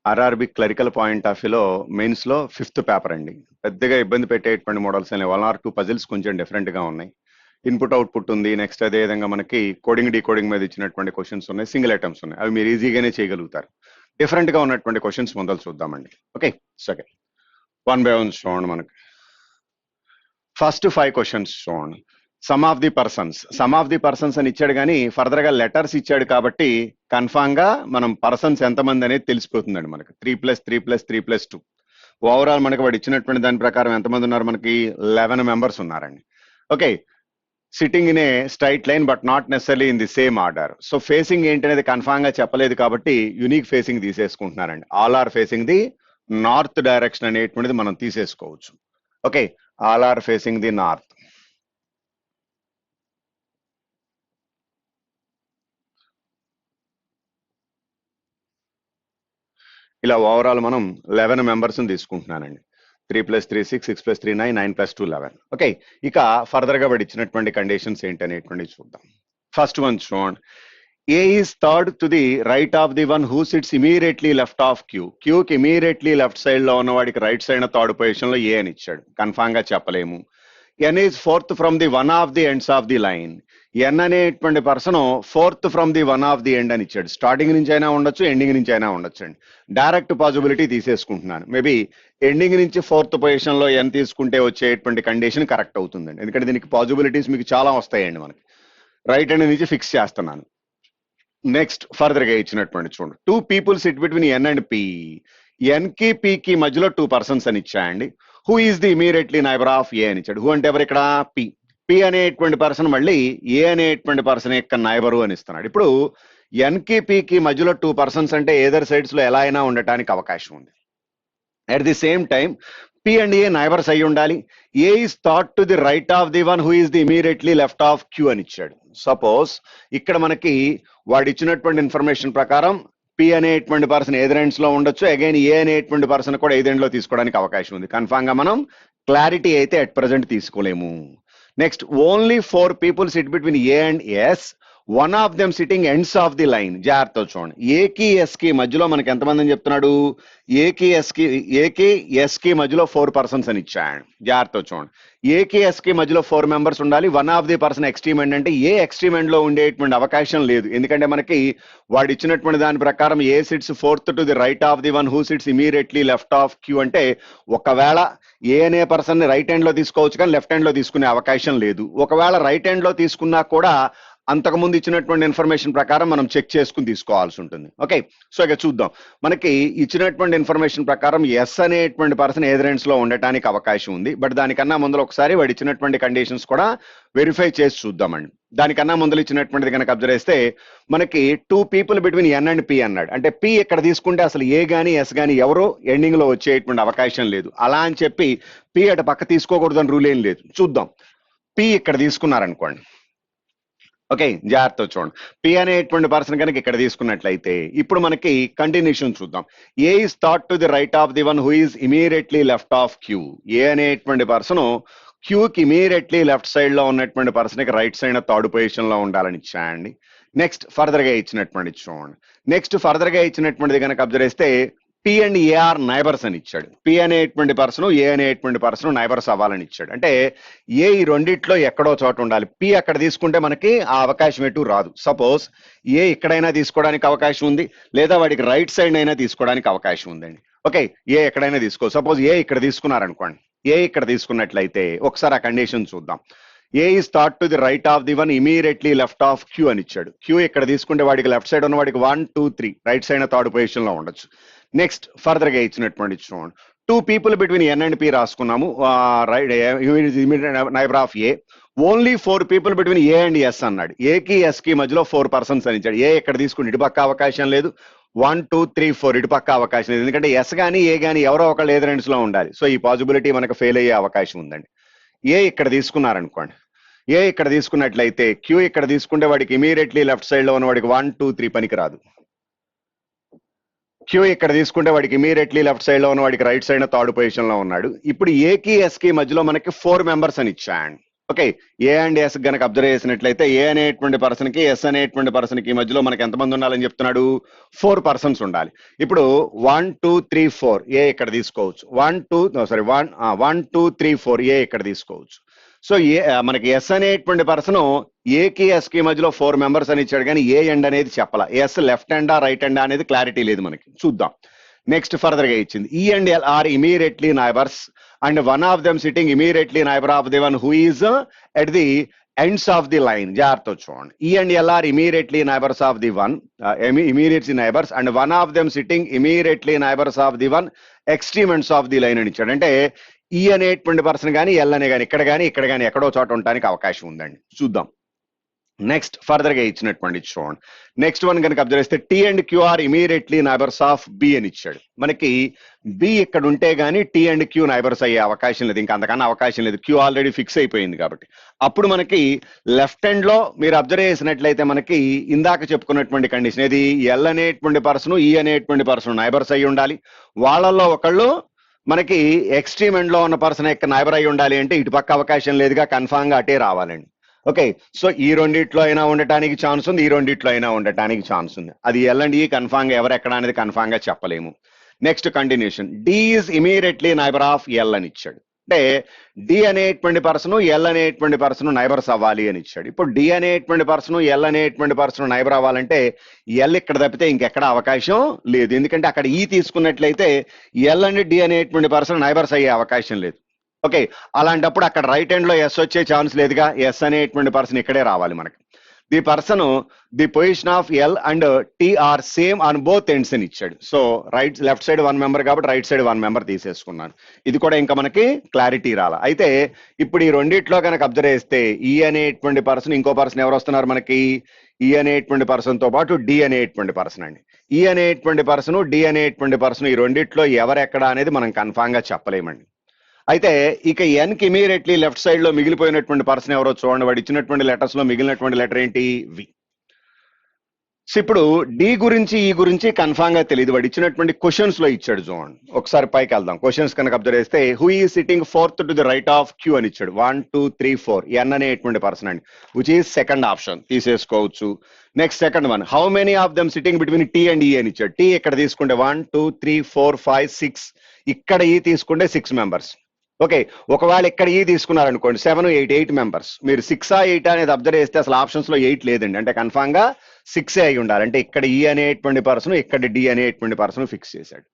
RRB clerical point of వ్యూలో మెయిన్స్లో 5th paper అండి. పెద్దగా ఇబ్బంది పెట్టేటువంటి మోడల్స్ అనేవి 1 or 2 పజిల్స్ కొంచెం డిఫరెంట్గా ఉన్నాయి. ఇన్పుట్ అవుట్పుట్ ఉంది. నెక్స్ట్ అదేవిధంగా మనకి కోడింగ్ డీకోడింగ్ మీద ఇచ్చినటువంటి క్వశ్చన్స్ ఉన్నాయి. సింగిల్ ఐటమ్స్ ఉన్నాయి. అవి మీరు ఈజీగానే చేయగలుగుతారు. డిఫరెంట్గా ఉన్నటువంటి క్వశ్చన్స్ మొదలు చూద్దామండి. ఓకే, సెకండ్ 1 by 1 చూడండి. మనకి ఫస్ట్ 5 క్వశ్చన్స్ చూడండి. సమ్ ఆఫ్ ది పర్సన్స్ అని ఇచ్చాడు, కానీ ఫర్దర్ గా లెటర్స్ ఇచ్చాడు కాబట్టి కన్ఫామ్ గా మనం పర్సన్స్ ఎంతమంది అనేది తెలిసిపోతుందండి. మనకి 3+3+3+2 ఓవరాల్ మనకి వాడు ఇచ్చినటువంటి దాని ప్రకారం ఎంతమంది ఉన్నారు? మనకి 11 మెంబర్స్ ఉన్నారండి. Okay, sitting in a straight line but not necessary in the same order. So facing ఏంటి అనేది కన్ఫామ్ గా చెప్పలేదు కాబట్టి యునిక్ ఫేసింగ్ తీసేసుకుంటున్నారండి. All are facing the north direction అనేటువంటిది మనం తీసేసుకోవచ్చు. Okay, all are facing the north. ఇలా ఓవరాల్ మనం 11 మెంబర్స్ తీసుకుంటున్నానండి. 3+3 6, 6+3 9, 9+2 11. ఓకే, ఇక ఫర్దర్ గా వాడు ఇచ్చినటువంటి కండిషన్స్ ఏంటి అనేటువంటి చూద్దాం. ఫస్ట్ వన్ చూడండి. A is third to the right of the one who sits immediately left of Q. క్యూకి ఇమీడియట్లీ లెఫ్ట్ సైడ్ లో ఉన్న వాడికి రైట్ సైడ్ థర్డ్ పొజిషన్ లో ఏ అని ఇచ్చాడు. కన్ఫామ్ గా చెప్పలేము. N is fourth from the one of the ends of the line. N అనేటువంటి person fourth from the one of the end అని ఇచ్చాడు. స్టార్టింగ్ నుంచి అయినా ఉండొచ్చు, ఎండింగ్ నుంచి అయినా ఉండొచ్చు అండి. డైరెక్ట్ పాసిబిలిటీ తీసేసుకుంటున్నాను. మేబీ ఎండింగ్ నుంచి 4th పొజిషన్ లో ఎన్ తీసుకుంటే వచ్చేటువంటి కండిషన్ కరెక్ట్ అవుతుందండి. ఎందుకంటే దీనికి పాసిబిలిటీస్ మీకు చాలా వస్తాయండి. మనకి రైట్ హ్యాండ్ నుంచి ఫిక్స్ చేస్తున్నాను. నెక్స్ట్ ఫర్దర్ గా ఇచ్చినటువంటి చూడండి. 2 people sit between N and P. N కి పి కి మధ్యలో 2 persons అని ఇచ్చాయండి. Who is the immediately neighbour of A అని ఇచ్చాడు. హూ అంటే ఎవరు ఇక్కడ? పి. పి అనేటువంటి పర్సన్ మళ్ళీ ఏ అనేటువంటి పర్సన్ యొక్క నైబరు అని ఇస్తున్నాడు. ఇప్పుడు ఎన్ కి పి కి మధ్యలో 2 persons అంటే ఏదర్ సైడ్స్ లో ఎలా అయినా ఉండటానికి అవకాశం ఉంది. At the same time P and A neighbours అయి ఉండాలి. ఏ ఈస్ థాట్ to the right of the one who is the immediately left of queue అని ఇచ్చాడు. సపోజ్ ఇక్కడ మనకి వాడు ఇచ్చినటువంటి ఇన్ఫర్మేషన్ ప్రకారం పి అనేటువంటి పర్సన్ ఏదర్ ఎండ్స్ లో ఉండొచ్చు. అగైన్ ఏ అనేటువంటి పర్సన్ కూడా ఏదర్ ఎండ్ లో తీసుకోవడానికి అవకాశం ఉంది. కన్ఫామ్ గా మనం క్లారిటీ అయితే అట్ ప్రెసెంట్ తీసుకోలేము. Next only 4 people sit between A and S. One of them sitting ends of the line. జాగ్రత్త చూడండి. ఏకి ఎస్ కి మధ్యలో మనకి ఎంతమంది అని చెప్తున్నాడు? ఏకి ఎస్ కి మధ్యలో 4 persons అని ఇచ్చాడు. జాగ్రత్త చూడండి. ఏకి ఎస్ కి మధ్యలో 4 members ఉండాలి. One of the person extreme end అంటే ఏ ఎక్స్ట్రీమ్ ఎండ్ లో ఉండేటువంటి అవకాశం లేదు. ఎందుకంటే మనకి వాడు ఇచ్చినటువంటి దాని ప్రకారం A sits fourth to the right of the one who sits immediately left of Q అంటే ఒకవేళ ఏ అనే పర్సన్ ని రైట్ హ్యాండ్ లో తీసుకోవచ్చు, కానీ లెఫ్ట్ హ్యాండ్ లో తీసుకునే అవకాశం లేదు. ఒకవేళ రైట్ హ్యాండ్ లో తీసుకున్నా కూడా అంతకుముందు ఇచ్చినటువంటి ఇన్ఫర్మేషన్ ప్రకారం మనం చెక్ చేసుకుని తీసుకోవాల్సి ఉంటుంది. ఓకే, సో ఇక చూద్దాం. మనకి ఇచ్చినటువంటి ఇన్ఫర్మేషన్ ప్రకారం ఎస్ అనేటువంటి పర్సన్ ఏదర్ ఎండ్స్ లో ఉండటానికి అవకాశం ఉంది. బట్ దానికన్నా ముందు ఒకసారి వాడు ఇచ్చినటువంటి కండిషన్స్ కూడా వెరిఫై చేసి చూద్దామండి. దానికన్నా ముందు ఇచ్చినటువంటిది కనుక అబ్జర్వ్ చేస్తే మనకి 2 people between N and P అన్నాడు. అంటే పి ఇక్కడ తీసుకుంటే అసలు ఏ గాని ఎస్ గాని ఎవరో ఎండింగ్ లో వచ్చేటువంటి అవకాశం లేదు. అలా అని చెప్పి పి అటు పక్క తీసుకోకూడదు అని రూల్ ఏం లేదు. చూద్దాం. పి ఇక్కడ తీసుకున్నారనుకోండి. ఓకే, జాగ్రత్త చూడండి. పి అనేటువంటి పర్సన్ కనుక ఇక్కడ తీసుకున్నట్లయితే ఇప్పుడు మనకి కంటిన్యూషన్ చూద్దాం. ఏ ఈస్ థాట్ to the right of the one who is immediately left of Q. A అనేటువంటి పర్సన్ క్యూకి ఇమీడియట్లీ లెఫ్ట్ సైడ్ లో ఉన్నటువంటి పర్సన్ కి రైట్ సైడ్ థర్డ్ పొజిషన్ లో ఉండాలని ఇచ్చాయండి. నెక్స్ట్ ఫర్దర్ గా ఇచ్చినటువంటి చూడండి. నెక్స్ట్ ఫర్దర్ గా ఇచ్చినటువంటిది కనుక అబ్జర్వ్ చేస్తే పి అండ్ ఏఆర్ నైబర్స్ అని ఇచ్చాడు. పి అనేటువంటి పర్సన్ ఏ అనేటువంటి పర్సన్ నైబర్స్ అవ్వాలని ఇచ్చాడు. అంటే ఏ ఈ రెండిట్లో ఎక్కడో చోట ఉండాలి. పి అక్కడ తీసుకుంటే మనకి ఆ అవకాశం ఎటు రాదు. సపోజ్ ఏ ఇక్కడైనా తీసుకోవడానికి అవకాశం ఉంది, లేదా వాడికి రైట్ సైడ్ అయినా తీసుకోవడానికి అవకాశం ఉందండి. ఓకే, ఏ ఎక్కడైనా తీసుకో. సపోజ్ ఏ ఇక్కడ తీసుకున్నారనుకోండి. ఏ ఇక్కడ తీసుకున్నట్లయితే ఒకసారి ఆ కండిషన్ చూద్దాం. ఏ ఈస్ థాట్ to the right of the one immediately left of queue అని ఇచ్చాడు. క్యూ ఇక్కడ తీసుకుంటే వాడికి లెఫ్ట్ సైడ్ ఉన్న వాడికి 1 2 3 రైట్ సైడ్ థర్డ్ పొజిషన్ లో ఉండొచ్చు. నెక్స్ట్ ఫర్దర్ గా ఇచ్చినటువంటి చూడండి. 2 people between N and P రాసుకున్నాము. Right neighbour of A. Only 4 people between A and S అన్నాడు. ఏకి ఎస్ కి మధ్యలో 4 persons అని ఇచ్చాడు. ఏ ఇక్కడ తీసుకుని ఇటు పక్క అవకాశం లేదు. 1 2 3 4 ఇటు పక్క అవకాశం లేదు. ఎందుకంటే ఎస్ కానీ ఏ కానీ ఎవరో ఒకళ్ళు ఏదర్ ఎండ్స్ లో ఉండాలి. సో ఈ పాసిబిలిటీ మనకు ఫెయిల్ అయ్యే అవకాశం ఉందండి. ఏ ఇక్కడ తీసుకున్నారనుకోండి. ఏ ఇక్కడ తీసుకున్నట్లయితే క్యూ ఇక్కడ తీసుకుంటే వాడికి ఇమీడియట్లీ లెఫ్ట్ సైడ్ లో ఉన్న వాడికి 1 2 3 పనికి రాదు. క్యూ ఇక్కడ తీసుకుంటే వాడికి ఇమీడియట్లీ లెఫ్ట్ సైడ్ లో ఉన్న వాడికి రైట్ సైడ్ థర్డ్ పొజిషన్ లో ఉన్నాడు. ఇప్పుడు ఏకి ఎస్ కి మధ్యలో మనకి 4 members అని ఇచ్చాడు. ఓకే, ఏ అండ్ ఎస్ గనక అబ్జర్వ్ చేసినట్లయితే ఏ అనేటువంటి పర్సన్ కి ఎస్ అనేటువంటి పర్సన్ కి మధ్యలో మనకి ఎంతమంది ఉండాలని చెప్తున్నాడు? 4 పర్సన్స్ ఉండాలి. ఇప్పుడు 1 2 3 4 ఏ ఇక్కడ తీసుకోవచ్చు, 1 2 3 4 ఏ ఇక్కడ తీసుకోవచ్చు. సో ఏ మనకి ఎస్ అనేటువంటి పర్సన్ ఏకి ఎస్ కి మధ్యలో 4 మెంబర్స్ అని ఇచ్చాడు, కానీ ఏ ఎండ్ అనేది చెప్పాల. ఎస్ లెఫ్ట్ హ్యాండా రైట్ హ్యాండా అనేది క్లారిటీ లేదు మనకి, చూద్దాం. నెక్స్ట్ ఫర్దర్ గా ఇచ్చింది ఈ and L R immediately neighbours and one of them sitting immediately neighbor of the one who is at the ends of the line. జాగ్రత్త చూడండి, ఈ and L R immediately neighbours of the one, immediately neighbours and one of them sitting immediately neighbours of the one extreme ends of the line అని ఇచ్చాడు. అంటే ఈ అనేటువంటి person కానీ L అనే కానీ ఇక్కడ కానీ ఎక్కడో చోట ఉండడానికి అవకాశం ఉందండి, చూద్దాం. నెక్స్ట్ ఫర్దర్ గా ఇచ్చినటువంటి చూడండి, నెక్స్ట్ వన్ కనుక అబ్జర్వ్ చేస్తే T and Q are immediately neighbours of B అని ఇచ్చాడు. మనకి బి ఇక్కడ ఉంటే గానీ టీ అండ్ క్యూ నైబర్స్ అయ్యే అవకాశం లేదు, ఇంకా అంతకన్నా అవకాశం లేదు, క్యూ ఆల్రెడీ ఫిక్స్ అయిపోయింది కాబట్టి. అప్పుడు మనకి లెఫ్ట్ హ్యాండ్ లో మీరు అబ్జర్వ్ చేసినట్లయితే మనకి ఇందాక చెప్పుకున్నటువంటి కండిషన్ ఏది, ఎల్ అనేటువంటి పర్సన్ ఈ అనేటువంటి పర్సన్ నైబర్స్ అయ్యి ఉండాలి. వాళ్ళల్లో ఒకళ్ళు మనకి ఎక్స్ట్రీమ్ ఎండ్ లో ఉన్న పర్సన్ యొక్క నైబర్ అయి ఉండాలి. అంటే ఇటు పక్క అవకాశం లేదుగా, కన్ఫామ్ గా అటే రావాలండి. ఓకే, సో ఈ రెండిట్లో అయినా ఉండటానికి ఛాన్స్ ఉంది, ఈ రెండిట్లో అయినా ఉండటానికి ఛాన్స్ ఉంది. అది ఎల్ అండ్ ఈ కన్ఫామ్ గా ఎవరు ఎక్కడ అనేది కన్ఫామ్ గా చెప్పలేము. Next continuation, D is immediately neighbour of L అని ఇచ్చాడు. అంటే డి అనేటువంటి పర్సన్ ఎల్ అనేటువంటి పర్సన్ నైబర్స్ అవ్వాలి అని ఇచ్చాడు. ఇప్పుడు డి అనేటువంటి పర్సన్ ఎల్ అనేటువంటి పర్సన్ నైబర్ అవ్వాలంటే ఎల్ ఇక్కడ తప్పితే ఇంకెక్కడ అవకాశం లేదు, ఎందుకంటే అక్కడ ఈ తీసుకున్నట్లయితే ఎల్ అండ్ డి అనేటువంటి పర్సన్ నైబర్స్ అయ్యే అవకాశం లేదు. ఓకే, అలాంటప్పుడు అక్కడ రైట్ హ్యాండ్ లో ఎస్ వచ్చే ఛాన్స్ లేదుగా, ఎస్ అనేటువంటి పర్సన్ ఇక్కడే రావాలి మనకి. The person the position of L and T are same on both ends అని ఇచ్చాడు. సో లెఫ్ట్ సైడ్ 1 మెంబర్ కాబట్టి రైట్ సైడ్ 1 మెంబర్ తీసేసుకున్నాను. ఇది కూడా ఇంకా మనకి క్లారిటీ రాలా. అయితే ఇప్పుడు ఈ రెండిట్లో కనుక అబ్జర్వ్ చేస్తే ఈ అనేటువంటి పర్సన్ ఇంకో పర్సన్ ఎవరు వస్తున్నారు మనకి, ఈ అనేటువంటి పర్సన్ తో పాటు డి అనేటువంటి పర్సన్ అండి. ఈ అనేటువంటి పర్సన్ డి అనేటువంటి పర్సన్ ఈ రెండిట్లో ఎవరెక్కడ అనేది మనం కన్ఫామ్ గా చెప్పలేమండి. అయితే ఇక ఎన్ కి ఇమీడియట్లీ లెఫ్ట్ సైడ్ లో మిగిలిపోయినటువంటి పర్సన్ ఎవరో చూడండి, వాడు ఇచ్చినటువంటి లెటర్స్ లో మిగిలినటువంటి లెటర్ ఏంటి, వి. సో ఇప్పుడు డి గురించి ఈ గురించి కన్ఫామ్ గా తెలియదు, వాడు ఇచ్చినటువంటి క్వశ్చన్స్ లో ఇచ్చాడు చూడండి. ఒకసారి పైకి వెళ్దాం, క్వశ్చన్స్ కనుక అబ్జర్వ్ చేస్తే హూ ఈ sitting fourth to the right of Q అని ఇచ్చాడు. 1 2 3 4 ఎన్ అనేటువంటి పర్సన్ అండి, విచ్ ఈజ్ సెకండ్ ఆప్షన్, తీసేసుకోవచ్చు. Next second one, how many of them sitting between T and E అని ఇచ్చాడు. టీ ఇక్కడ తీసుకుంటే 1 2 3 4 5 6, ఇక్కడ ఈ తీసుకుంటే 6 మెంబర్స్. ఓకే, ఒకవేళ ఇక్కడ ఈ తీసుకున్నారనుకోండి 7 8 మెంబర్స్. మీరు 6 8 అనేది అబ్జర్వ్ చేస్తే అసలు ఆప్షన్స్ లో 8 లేదండి, అంటే కన్ఫామ్ గా 6 అయి ఉండాలి. అంటే ఇక్కడ ఈ అనేటువంటి పర్సన్ ఇక్కడ డి అనేటువంటి పర్సన్ ఫిక్స్ చేశాడు.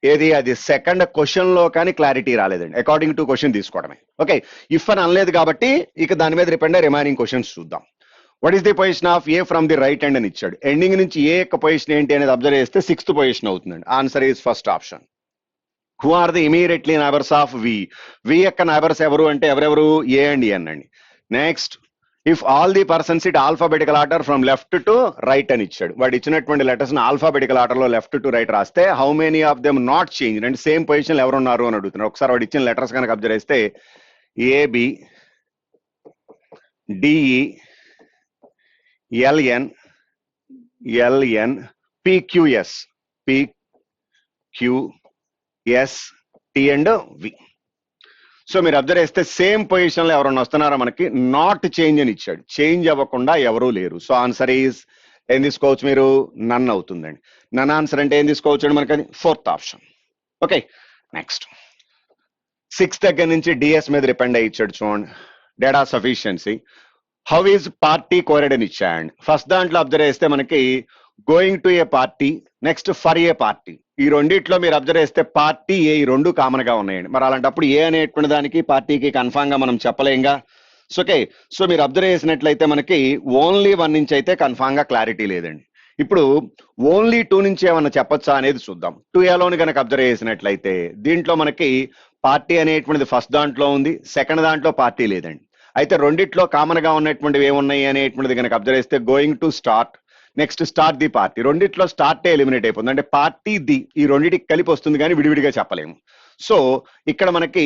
ఏది, అది సెకండ్ క్వశ్చన్ లో కానీ క్లారిటీ రాలేదండి, అకార్డింగ్ టు క్వశ్చన్ తీసుకోవడమే. ఓకే, ఇఫ్ అని అనలేదు కాబట్టి ఇక దాని మీద రిపెండ్ రిమైనింగ్ క్వశ్చన్స్ చూద్దాం. What is the position of A from the right hand అని ఇచ్చాడు. ఎండింగ్ నుంచి ఏ యొక్క పొజిషన్ ఏంటి అనేది అబ్జర్వ్ చేస్తే 6th పొజిషన్ అవుతుందండి. Answer is first option. Who are the immediately neighbours of V, V యొక్క నైబర్స్ ఎవరు అంటే ఎవరెవరు, ఏ అండ్ ఎన్ అండి. Next, if all the persons it alphabetical order from left to right అని ఇచ్చాడు. వాడు ఇచ్చినటువంటి లెటర్స్ ని ఆల్ఫాబెటికల్ ఆర్డర్ లో లెఫ్ట్ టు రైట్ రాస్తే how many of them not change అంటే సేమ్ పొజిషన్ ఎవరున్నారు అని అడుగుతున్నారు. ఒకసారి వాడు ఇచ్చిన లెటర్స్ కనుక అబ్జర్వ్ చేస్తే A B D E L N L N P Q S P Q S T and V. So మీరు అబ్జర్వ్ చేస్తే సేమ్ పొజిషన్ లో ఎవరన్నా వస్తున్నారో మనకి నాట్ చేంజ్ అని ఇచ్చాడు, చేంజ్ అవ్వకుండా ఎవరూ లేరు. సో ఆన్సర్ ఈజ్ ఏం తీసుకోవచ్చు మీరు, నన్ అవుతుందండి. నన్ ఆన్సర్ అంటే ఏం తీసుకోవచ్చు మనకి, అది 4th ఆప్షన్. ఓకే, నెక్స్ట్ 6 దగ్గర నుంచి డిఎస్ మీద డిపెండ్ అయ్యి ఇచ్చాడు చూడండి. Data sufficiency, how is party coded అని ఇచ్చాడు. ఫస్ట్ దాంట్లో అబ్జర్వ్ చేస్తే మనకి going to a party, next for a party. ఈ రెండిట్లో మీరు అబ్జర్వ్ చేస్తే పార్టీ ఏ ఈ రెండు కామన్ గా ఉన్నాయండి. మరి అలాంటప్పుడు ఏ అనేటువంటి దానికి పార్టీకి కన్ఫామ్ గా మనం చెప్పలేంగా. సో ఓకే, సో మీరు అబ్జర్వ్ చేసినట్లయితే మనకి ఓన్లీ 1 నుంచి అయితే కన్ఫామ్ గా క్లారిటీ లేదండి. ఇప్పుడు ఓన్లీ 2 నుంచి ఏమన్నా చెప్పొచ్చా అనేది చూద్దాం. 2 ఏలోని కనుక అబ్జర్వ్ చేసినట్లయితే దీంట్లో మనకి పార్టీ అనేటువంటిది ఫస్ట్ దాంట్లో ఉంది, సెకండ్ దాంట్లో పార్టీ లేదండి. అయితే రెండిట్లో కామన్ గా ఉన్నటువంటివి ఏమున్నాయి అనేటువంటిది కనుక అబ్జర్వ్ చేస్తే going to start, next start the party. రెండిట్లో స్టార్టే ఎలిమినేట్ అయిపోతుంది, అంటే పార్టీ ది ఈ రెండింటికి కలిపి వస్తుంది కానీ విడివిడిగా చెప్పలేము. సో ఇక్కడ మనకి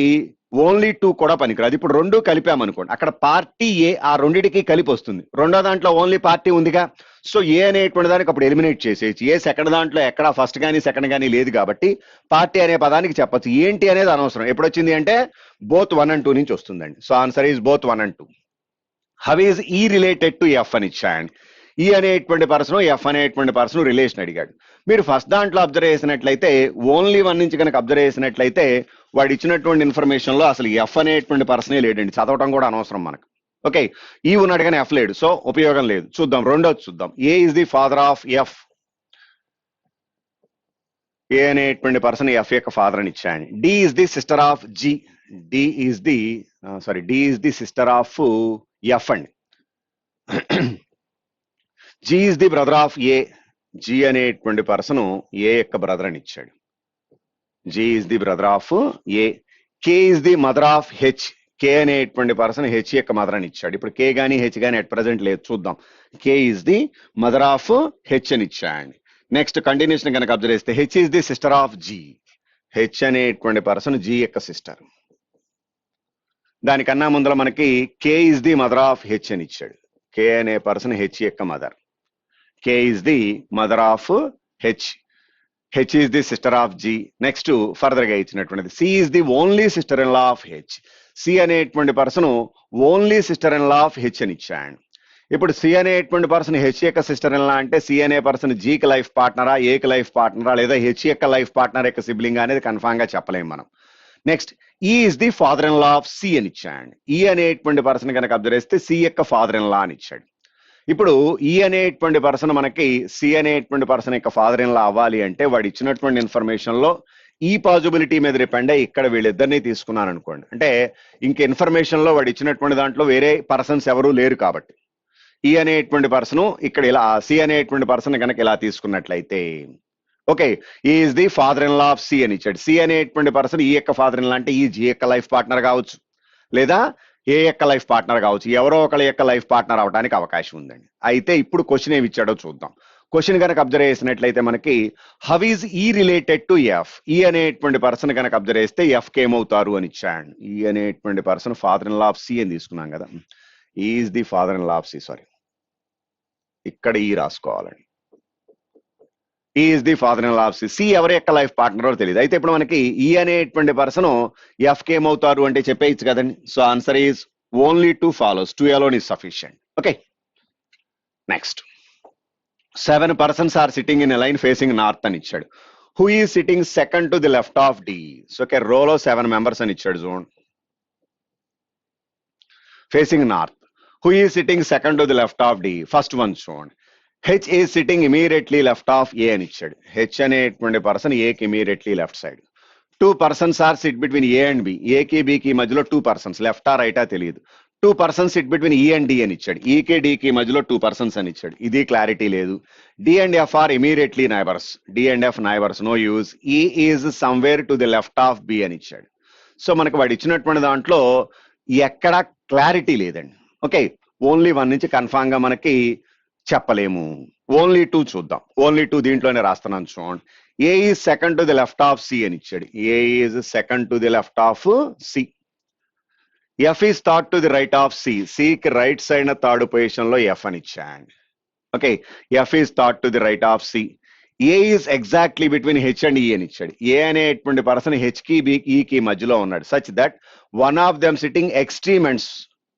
ఓన్లీ 2 కూడా పనికిరాదు. ఇప్పుడు రెండు కలిపామనుకోండి, అక్కడ పార్టీ ఏ ఆ రెండిటికి కలిపి వస్తుంది. రెండో దాంట్లో ఓన్లీ పార్టీ ఉందిగా, సో ఏ అనేటువంటి దానికి అప్పుడు ఎలిమినేట్ చేసేయచ్చు. ఏ సెకండ్ దాంట్లో ఎక్కడ ఫస్ట్ కానీ సెకండ్ కానీ లేదు కాబట్టి పార్టీ అనే పదానికి చెప్పచ్చు. ఏంటి అనేది అనవసరం. ఎప్పుడు వచ్చింది అంటే బోత్ 1 and 2 నుంచి వస్తుందండి. So answer is both 1 and 2. How is ఈ రిలేటెడ్ టు ఎఫ్ అని ఇచ్చాయండి. ఈ అనేటువంటి పర్సన్ ఎఫ్ అనేటువంటి పర్సన్ రిలేషన్ అడిగాడు. మీరు ఫస్ట్ దాంట్లో అబ్జర్వ్ చేసినట్లయితే ఓన్లీ 1 నుంచి కనుక అబ్జర్వ్ చేసినట్లయితే వాడు ఇచ్చినటువంటి ఇన్ఫర్మేషన్ లో అసలు ఎఫ్ అనేటువంటి పర్సనే లేడండి. చదవటం కూడా అనవసరం మనకు. ఓకే, ఈ ఉన్నాడు కానీ ఎఫ్ లేడు, సో ఉపయోగం లేదు. చూద్దాం, రెండోది చూద్దాం. A is the father of F. A అనేటువంటి పర్సన్ ఎఫ్ యొక్క ఫాదర్ అని ఇచ్చాయండి. D is the sister of G. D is the sister of F అండి. G is the brother of A. G అనేటువంటి పర్సన్ ఏ యొక్క brother అని ఇచ్చాడు. G is the brother of A. K is the mother of H. K అనేటువంటి person H యొక్క mother అని ఇచ్చాడు. ఇప్పుడు కే గానీ హెచ్ గానీ అట్ ప్రజెంట్ లేదు, చూద్దాం. K is the mother of H అని ఇచ్చాడు. నెక్స్ట్ కంటిన్యూషన్ కనుక అబ్జర్వ్ చేస్తే H is the sister of G. H అనేటువంటి పర్సన్ జి యొక్క సిస్టర్. దానికన్నా ముందర మనకి K is the mother of H అని ఇచ్చాడు. కే అనే పర్సన్ హెచ్ యొక్క mother. K is the mother of H. H is the sister of G. Next further గా ఇచ్చినటువంటిది C is the only sister in law of H. C అనేటువంటి person only sister in law of H అని ఇచ్చాడు. ఇప్పుడు C అనేటువంటి person H యొక్క sister in లా అంటే C అనే పర్సన్ జీకి లైఫ్ పార్ట్నరా, ఏకి లైఫ్ పార్ట్నరా, లేదా హెచ్ యొక్క లైఫ్ పార్ట్నర్ యొక్క సిబ్లింగ్ అనేది కన్ఫామ్ గా చెప్పలేము మనం. Next E is the father in law of C అని ఇచ్చాడు. ఈ అనేటువంటి పర్సన్ కనుక అబ్జర్వ్ చేస్తే సి యొక్క ఫాదర్ ఇన్ లా అని ఇచ్చాడు. ఇప్పుడు ఈ అనేటువంటి పర్సన్ మనకి సి అనేటువంటి పర్సన్ యొక్క ఫాదర్ ఇన్ లా అవ్వాలి అంటే వాడు ఇచ్చినటువంటి ఇన్ఫర్మేషన్ లో ఈ పాజిబిలిటీ మీద డిపెండ్ అయ్యి ఇక్కడ వీళ్ళిద్దరిని తీసుకున్నాను అనుకోండి. అంటే ఇంక ఇన్ఫర్మేషన్ లో వాడు ఇచ్చినటువంటి దాంట్లో వేరే పర్సన్స్ ఎవరు లేరు కాబట్టి ఈ అనేటువంటి పర్సన్ ఇక్కడ ఇలా సి అనేటువంటి పర్సన్ కనుక ఇలా తీసుకున్నట్లయితే okay, is the father in law of C అని ఇచ్చాడు. సి అనేటువంటి పర్సన్ ఈ యొక్క ఫాదర్ ఇన్ లా అంటే ఈ జి యొక్క లైఫ్ పార్ట్నర్ కావచ్చు, లేదా ఏ యొక్క లైఫ్ పార్ట్నర్ కావచ్చు. ఎవరో ఒకళ్ళ యొక్క లైఫ్ పార్ట్నర్ అవడానికి అవకాశం ఉందండి. అయితే ఇప్పుడు క్వశ్చన్ ఏమి ఇచ్చాడో చూద్దాం. క్వశ్చన్ కనుక అబ్జర్వ్ చేసినట్లయితే మనకి హౌ ఈజ్ ఈ రిలేటెడ్ టు ఎఫ్. ఈ అనేటువంటి పర్సన్ కనుక అబ్జర్వ్ చేస్తే ఎఫ్ కి ఏమవుతారు అని ఇచ్చాడు. ఈ అనేటువంటి person father in law of C అని తీసుకున్నాం కదా. Is the father in law of C, sorry ఇక్కడ ఈ రాసుకోవాలండి. Is the father in law of C. C ఎవరి యొక్క లైఫ్ పార్ట్నర్ తెలియదు. అయితే ఇప్పుడు మనకి ఈ అనేటువంటి పర్సన్ ఎఫ్ కి ఏమవుతారు అంటే చెప్పేయచ్చు కదండి. So answer is only 2 follows. 2 alone is sufficient. Okay, next 7 persons are sitting in a line facing north అని ఇచ్చాడు. Who is sitting second to the left of D. So okay, రోలో 7 members అని ఇచ్చాడు. Zone facing north. Who is sitting second to the left of D. First one చూడండి. H is sitting immediately left of A అని ఇచ్చాడు. H అనేటువంటి person ఏకి immediately left side. 2 persons are sit between A and B. ఏకి బికి మధ్యలో 2 persons, లెఫ్టా రైటా తెలియదు. 2 persons సిట్ బిట్వీన్ ఈ అండ్ డి అని ఇచ్చాడు. ఈకి డికి మధ్యలో 2 persons అని ఇచ్చాడు. ఇది క్లారిటీ లేదు. D and F are immediately neighbours. D and F neighbours, no use. E is somewhere to the left of B అని ఇచ్చాడు. సో మనకు వాడు ఇచ్చినటువంటి దాంట్లో ఎక్కడ క్లారిటీ లేదండి. ఓకే, ఓన్లీ 1 నుంచి కన్ఫామ్ గా మనకి చెప్పలేము. ఓన్లీ 2 చూద్దాం. ఓన్లీ 2 దీంట్లోనే రాస్తున్నాను చూడండి. A is second to the left of C అని ఇచ్చాడు. A is second to the left of C. F is third to the right of C. సికి రైట్ సైడ్ థర్డ్ పొజిషన్ లో ఎఫ్ అని ఇచ్చాడు. Okay, F is third to the right of C. A is exactly between H and E అని ఇచ్చాడు. ఏ అనేటువంటి person H కి B ఈకి మధ్యలో ఉన్నాడు. Such that one of them sitting extreme ends.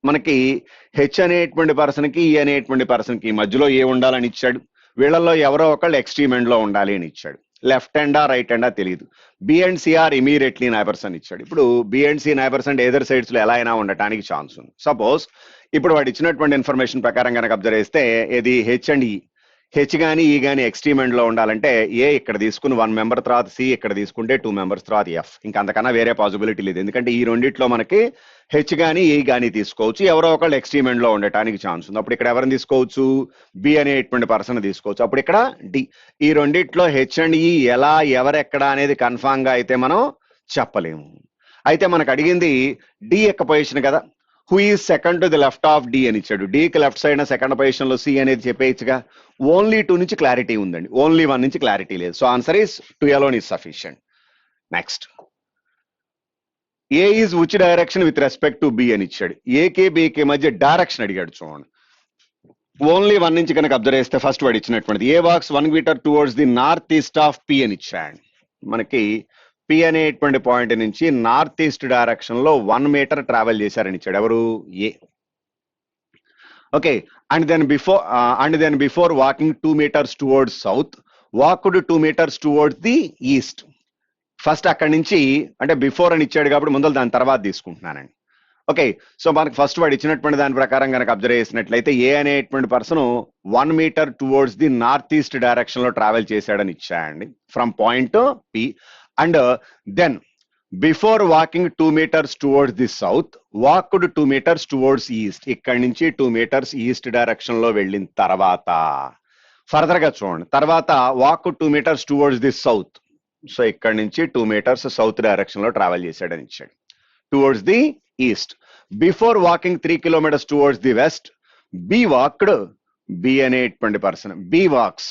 మనకి హెచ్ అనేటువంటి పర్సన్ కి ఈ అనేటువంటి పర్సన్ కి మధ్యలో ఏ ఉండాలని ఇచ్చాడు. వీళ్ళల్లో ఎవరో ఒకళ్ళు ఎక్స్ట్రీమ్ ఎండ్ లో ఉండాలి అని ఇచ్చాడు. లెఫ్ట్ హ్యాండా రైట్ హ్యాండా తెలియదు. B and C are immediately neighbours అని ఇచ్చాడు. ఇప్పుడు బి అండ్ సి నైబర్స్ అంటే ఎదర్ సైడ్స్ లో ఎలా అయినా ఉండటానికి ఛాన్స్ ఉంది. సపోజ్ ఇప్పుడు వాడు ఇచ్చినటువంటి ఇన్ఫర్మేషన్ ప్రకారం కనుక అబ్జర్వ్ చేస్తే ఇది హెచ్ అండ్ ఈ. హెచ్ కానీ ఈ కానీ ఎక్స్ట్రీమ్ ఎండ్ లో ఉండాలంటే ఏ ఇక్కడ తీసుకుని 1 member తర్వాత సి ఇక్కడ తీసుకుంటే 2 members తర్వాత ఎఫ్. ఇంకా అంతకన్నా వేరే పాసిబిలిటీ లేదు. ఎందుకంటే ఈ రెండిట్లో మనకి హెచ్ కానీ ఈ కానీ తీసుకోవచ్చు. ఎవరో ఒకళ్ళు ఎక్స్ట్రీమ్ ఎండ్ లో ఉండటానికి ఛాన్స్ ఉంది. అప్పుడు ఇక్కడ ఎవరిని తీసుకోవచ్చు? బి అనేటువంటి పర్సన్ తీసుకోవచ్చు. అప్పుడు ఇక్కడ డి. ఈ రెండిట్లో హెచ్ అండ్ ఈ ఎలా ఎవరెక్కడ అనేది కన్ఫామ్ గా అయితే మనం చెప్పలేము. అయితే మనకు అడిగింది డి యొక్క పొజిషన్ కదా. Who is second to the left of D అని ఇచ్చాడు. డికి లెఫ్ట్ సైడ్ సెకండ్ పొజిషన్ లో సి అనేది చెప్పేయచ్చుగా. ఓన్లీ 2 నుంచి క్లారిటీ ఉందండి. ఓన్లీ 1 నుంచి క్లారిటీ లేదు. So answer is 2 alone is sufficient. Next A is which direction with respect to B అని ఇచ్చాడు. ఏకి బికి మధ్య డైరెక్షన్ అడిగాడు. చూడండి, ఓన్లీ 1 నుంచి కనుక అబ్జర్వ్ చేస్తే ఫస్ట్ వాడు ఇచ్చినటువంటిది A walks 1 metre towards the north east of P అని ఇచ్చాడు. మనకి పి అనేటువంటి పాయింట్ నుంచి నార్త్ ఈస్ట్ డైరెక్షన్ లో 1 మీటర్ ట్రావెల్ చేశారని ఇచ్చాడు. ఎవరు? A. Okay, and then before walking 2 metres towards south walked 2 metres towards the east. First అక్కడి నుంచి అంటే బిఫోర్ అని ఇచ్చాడు కాబట్టి ముందు దాని తర్వాత తీసుకుంటున్నానండి. ఓకే, సో మనకు ఫస్ట్ వాడు ఇచ్చినటువంటి దాని ప్రకారం కనుక అబ్జర్వ్ చేసినట్లయితే ఏ అనేటువంటి person 1 metre towards the north east direction లో ట్రావెల్ చేశాడని ఇచ్చాయండి from point P. And then before walking 2 metres towards the south walked 2 metres towards east. ఇక్కడి నుంచి 2 మీటర్స్ ఈస్ట్ డైరెక్షన్ లో వెళ్ళిన తర్వాత ఫర్దర్ గా చూడండి, తర్వాత walk 2 metres towards the south. So ఇక్కడి నుంచి 2 మీటర్స్ సౌత్ డైరెక్షన్ లో ట్రావెల్ చేశాడని ఇచ్చాడు towards the east. Before walking 3 kilometres towards the west B walked. B అనేటువంటి person B walks.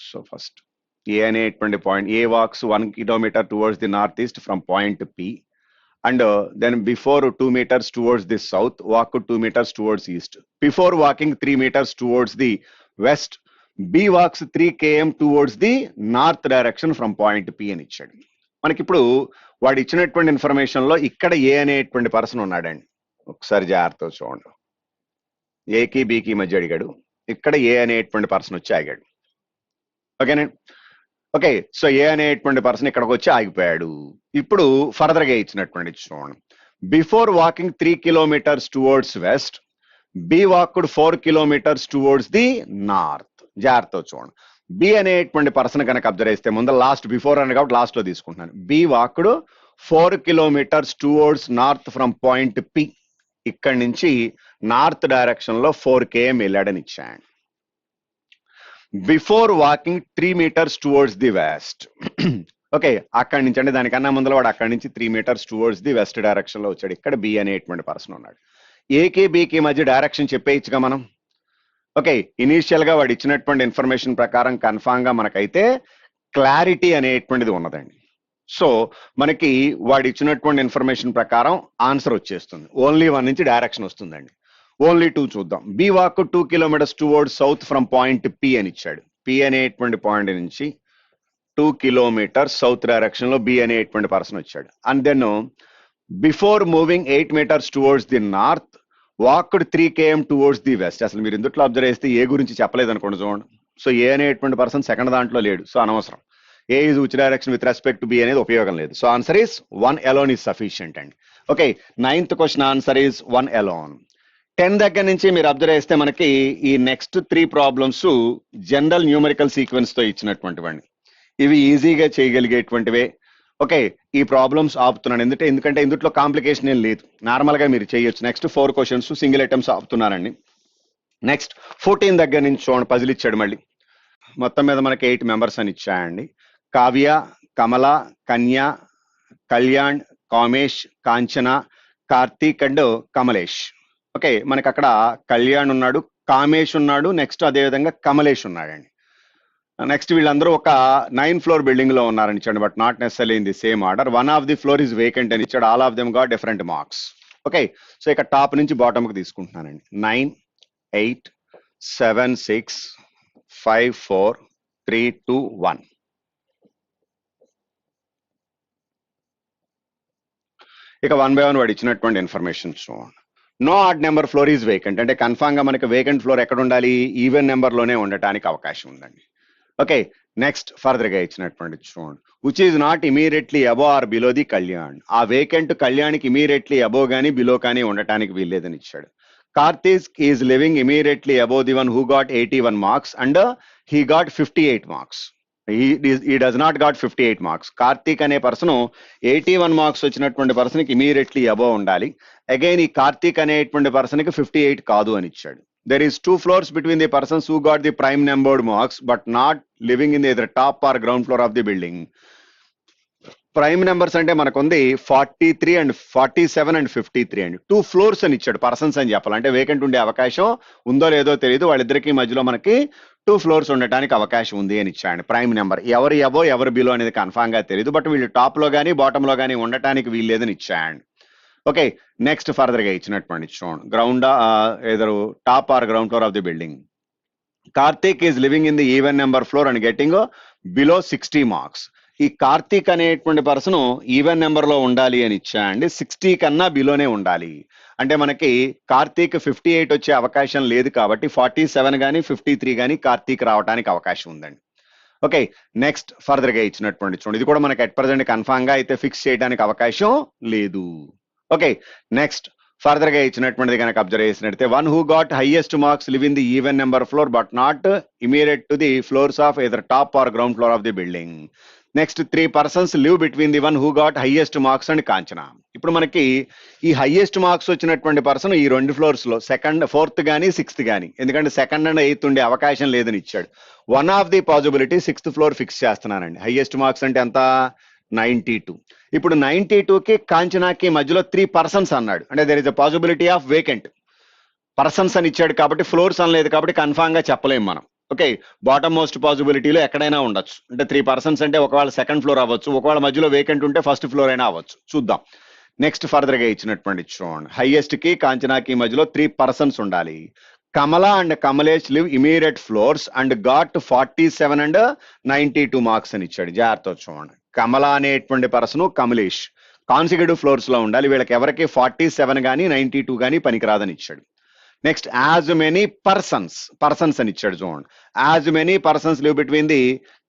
So first A అనేటువంటి point A walks 1 kilometre towards the north east from point P. And then before 2 metres towards the south walk 2 metres towards east. Before walking 3 metres towards the west B walks 3 km towards the north direction from point P అని ఇచ్చాడు. మనకి ఇప్పుడు వాడు ఇచ్చినటువంటి information లో ఇక్కడ ఏ అనేటువంటి person ఉన్నాడండి. ఒకసారి జాగ్రత్తగా చూడండి, ఏకి బికి మధ్య అడిగాడు, ఇక్కడ ఏ అనేటువంటి పర్సన్ వచ్చి ఆగాడు. ఓకేనండి. ఓకే, సో ఏ అనేటువంటి పర్సన్ ఇక్కడికి వచ్చి ఆగిపోయాడు. ఇప్పుడు ఫర్దర్ గా ఇచ్చినటువంటి చూడండి, before walking 3 kilometres towards west B walked 4 kilometres towards the north. జాగ్రత్త చూడండి, బి అనేటువంటి పర్సన్ కనుక అబ్జర్వ్ చేస్తే ముందు లాస్ట్ బిఫోర్ అని కాబట్టి లాస్ట్ లో తీసుకుంటున్నాను. B walked 4 kilometres towards north from point P. ఇక్కడి నుంచి నార్త్ డైరెక్షన్ లో 4 km వెళ్ళాడని ఇచ్చాను. Before walking 3 metres towards the west. Okay, అక్కడి నుంచి అంటే దానికన్నా ముందర వాడు అక్కడి నుంచి 3 metres towards the west direction లో వచ్చాడు. ఇక్కడ బి అనేటువంటి పర్సన్ ఉన్నాడు. ఏకి బికి మధ్య డైరెక్షన్ చెప్పేయచ్చుగా మనం. ఓకే, ఇనీషియల్ గా వాడు ఇచ్చినటువంటి ఇన్ఫర్మేషన్ ప్రకారం కన్ఫామ్ గా మనకైతే క్లారిటీ అనేటువంటిది ఉన్నదండి. సో మనకి వాడు ఇచ్చినటువంటి ఇన్ఫర్మేషన్ ప్రకారం ఆన్సర్ వచ్చేస్తుంది. ఓన్లీ 1 నుంచి డైరెక్షన్ వస్తుందండి. ఓన్లీ 2 చూద్దాం. B walk 2 kilometres towards south from point P అని ఇచ్చాడు. పి అనేటువంటి పాయింట్ నుంచి 2 కిలోమీటర్స్ సౌత్ డైరెక్షన్ లో బి అనేటువంటి పర్సన్ వచ్చాడు. And then before moving 8 metres towards the north walked 3 km towards the west. అసలు మీరు ఇందుట్లో అబ్జర్వ్ చేస్తే ఏ గురించి చెప్పలేదు అనుకోండి. చూడండి, సో ఏ అనేటువంటి పర్సన్ సెకండ్ దాంట్లో లేడు, సో అనవసరం. A is which direction with respect to B అనేది ఉపయోగం లేదు. So answer is 1 alone is sufficient అండి. Okay, 9th question answer is 1 alone. 10 దగ్గర నుంచి మీరు అబ్జర్వ్ చేస్తే మనకి ఈ next 3 problems general numerical sequence తో ఇచ్చినటువంటివండి. ఇవి ఈజీగా చేయగలిగేటువంటివే. ఓకే, ఈ ప్రాబ్లమ్స్ ఆపుతున్నాను ఎందుకంటే ఇందులో కాంప్లికేషన్ ఏం లేదు, నార్మల్ గా మీరు చేయొచ్చు. నెక్స్ట్ 4 క్వశ్చన్స్ సింగిల్ ఐటమ్స్ ఆపుతున్నానండి. నెక్స్ట్ 14 దగ్గర నుంచి చూడండి, పజిల్ ఇచ్చాడు మళ్ళీ. మొత్తం మీద మనకి 8 మెంబర్స్ అని ఇచ్చాయండి. కావ్య, కమల, కన్య, కళ్యాణ్, కామేష్, కాంచన, కార్తీక్ అండ్ కమలేష్. ఓకే, మనకి అక్కడ కళ్యాణ్ ఉన్నాడు, కామేష్ ఉన్నాడు, నెక్స్ట్ అదేవిధంగా కమలేష్ ఉన్నాడండి. నెక్స్ట్ వీళ్ళందరూ ఒక 9th floor బిల్డింగ్ లో ఉన్నారని ఇచ్చాడు, but not necessary in the same order. 1 of the floor is vacant అని ఇచ్చాడు. All of them got different marks. Okay, so ఇక టాప్ నుంచి బాటమ్ కి తీసుకుంటున్నానండి. 9, 8, 7, 6, 5, 4, 3, 2, 1. ఇక 1 by 1 వాడు ఇచ్చినటువంటి ఇన్ఫర్మేషన్ చూడండి. No odd number floor is vacant అంటే కన్ఫామ్ గా మనకి వేకెంట్ ఫ్లోర్ ఎక్కడ ఉండాలి, ఈవెన్ నెంబర్ లోనే ఉండటానికి అవకాశం ఉందండి. ఓకే, నెక్స్ట్ ఫర్దర్ గా ఇచ్చినటువంటి చూడండి, which is not immediately above or below the Kalyan. ఆ వేకెంట్ కళ్యాణ్కి ఇమీడియట్లీ అబో కానీ బిలో కానీ ఉండటానికి వీల్లేదని ఇచ్చాడు. Karthik is living immediately above the one who got 81 marks and he got 58 marks. he does not got 58 marks. Karthik అనే పర్సన్ 81 marks వచ్చినటువంటి person కి ఇమీడియట్లీ అబోవ్ ఉండాలి. అగైన్ ఈ కార్తీక్ అనేటువంటి పర్సన్ కి 58 కాదు అని ఇచ్చాడు. There is 2 floors between the persons who got the prime numbered marks but not living in either top or ground floor of the building. Prime numbers అంటే మనకు ఉంది 43 and 47 and 53 అండి. 2 floors అని ఇచ్చాడు, పర్సన్స్ అని చెప్పాలి. అంటే వేకెంట్ ఉండే అవకాశం ఉందో లేదో తెలియదు, వాళ్ళిద్దరికి మధ్యలో మనకి 2 floors ఉండటానికి అవకాశం ఉంది అని ఇచ్చాడు. ప్రైమ్ నెంబర్ ఎవరు అబో ఎవరు బిలో అనేది కన్ఫామ్ గా తెలియదు, బట్ వీళ్ళు టాప్ లో కానీ బాటమ్ లో కానీ ఉండటానికి వీల్లేదని ఇచ్చాడు. ఓకే, నెక్స్ట్ ఫర్దర్ గా ఇచ్చినటువంటి చూడండి, గ్రౌండ్ ఏదో top or ground floor of the building. Karthik is living in the even number floor and getting below 60 marks. ఈ కార్తీక్ అనేటువంటి పర్సన్ ఈవెన్ నెంబర్ లో ఉండాలి అని ఇచ్చా అండి, 60 కన్నా బిలోనే ఉండాలి. అంటే మనకి కార్తీక్ 58 వచ్చే అవకాశం లేదు కాబట్టి 47 కానీ 53 కానీ కార్తీక్ రావడానికి అవకాశం ఉందండి. ఓకే, నెక్స్ట్ ఫర్దర్ గా ఇచ్చినటువంటి చూడండి, ఇది కూడా మనకి అట్ ప్రజెంట్ కన్ఫామ్ గా అయితే ఫిక్స్ చేయడానికి అవకాశం లేదు. ఓకే, నెక్స్ట్ ఫర్దర్ గా ఇచ్చినటువంటిది కనుక అబ్జర్వ్ చేసినట్లయితే, one who got highest marks live in the even number floor but not immediate to the floors of either top or ground floor of the building. Next 3 persons live between the one who got highest marks and Kanchana. ఇప్పుడు మనకి ఈ highest marks వచ్చినటువంటి person ఈ 2 floors లో second, fourth గానీ 6th గానీ, ఎందుకంటే second and 8th ఉండే అవకాశం లేదని ఇచ్చాడు. One of the possibility 6th floor fix చేస్తున్నానండి. హైయెస్ట్ మార్క్స్ అంటే ఎంత, 92. ఇప్పుడు 92కి కాంచనాకి మధ్యలో 3 పర్సన్స్ అన్నాడు, అంటే there is a possibility of vacant. Persons అని ఇచ్చాడు కాబట్టి ఫ్లోర్స్ అనలేదు కాబట్టి కన్ఫామ్ గా చెప్పలేము మనం. ఓకే, బాటమ్ మోస్ట్ పాసిబిలిటీలో ఎక్కడైనా ఉండొచ్చు, అంటే 3 పర్సన్స్ అంటే ఒకవేళ సెకండ్ ఫ్లోర్ అవ్వచ్చు, ఒకవేళ మధ్యలో వేకెంట్ ఉంటే ఫస్ట్ ఫ్లోర్ అయినా అవ్వచ్చు. చూద్దాం. నెక్స్ట్ ఫర్దర్ గా ఇచ్చినటువంటి చూడండి, హైయెస్ట్ కి కాంచనాకి మధ్యలో 3 పర్సన్స్ ఉండాలి. Kamala and Kamlesh live immediate floors and got 47 and 92 marks అని ఇచ్చాడు. జాగ్రత్త చూడండి, కమలా అనేటువంటి పర్సన్, కమలేష్ కాన్సిక్యూటివ్ ఫ్లోర్స్ లో ఉండాలి. వీళ్ళకి ఎవరికి 47 కానీ 92 కానీ పనికిరాదని ఇచ్చాడు. నెక్స్ట్ యాజ్ మెనీ పర్సన్స్ అని ఇచ్చాడు చూడండి, as many persons live between the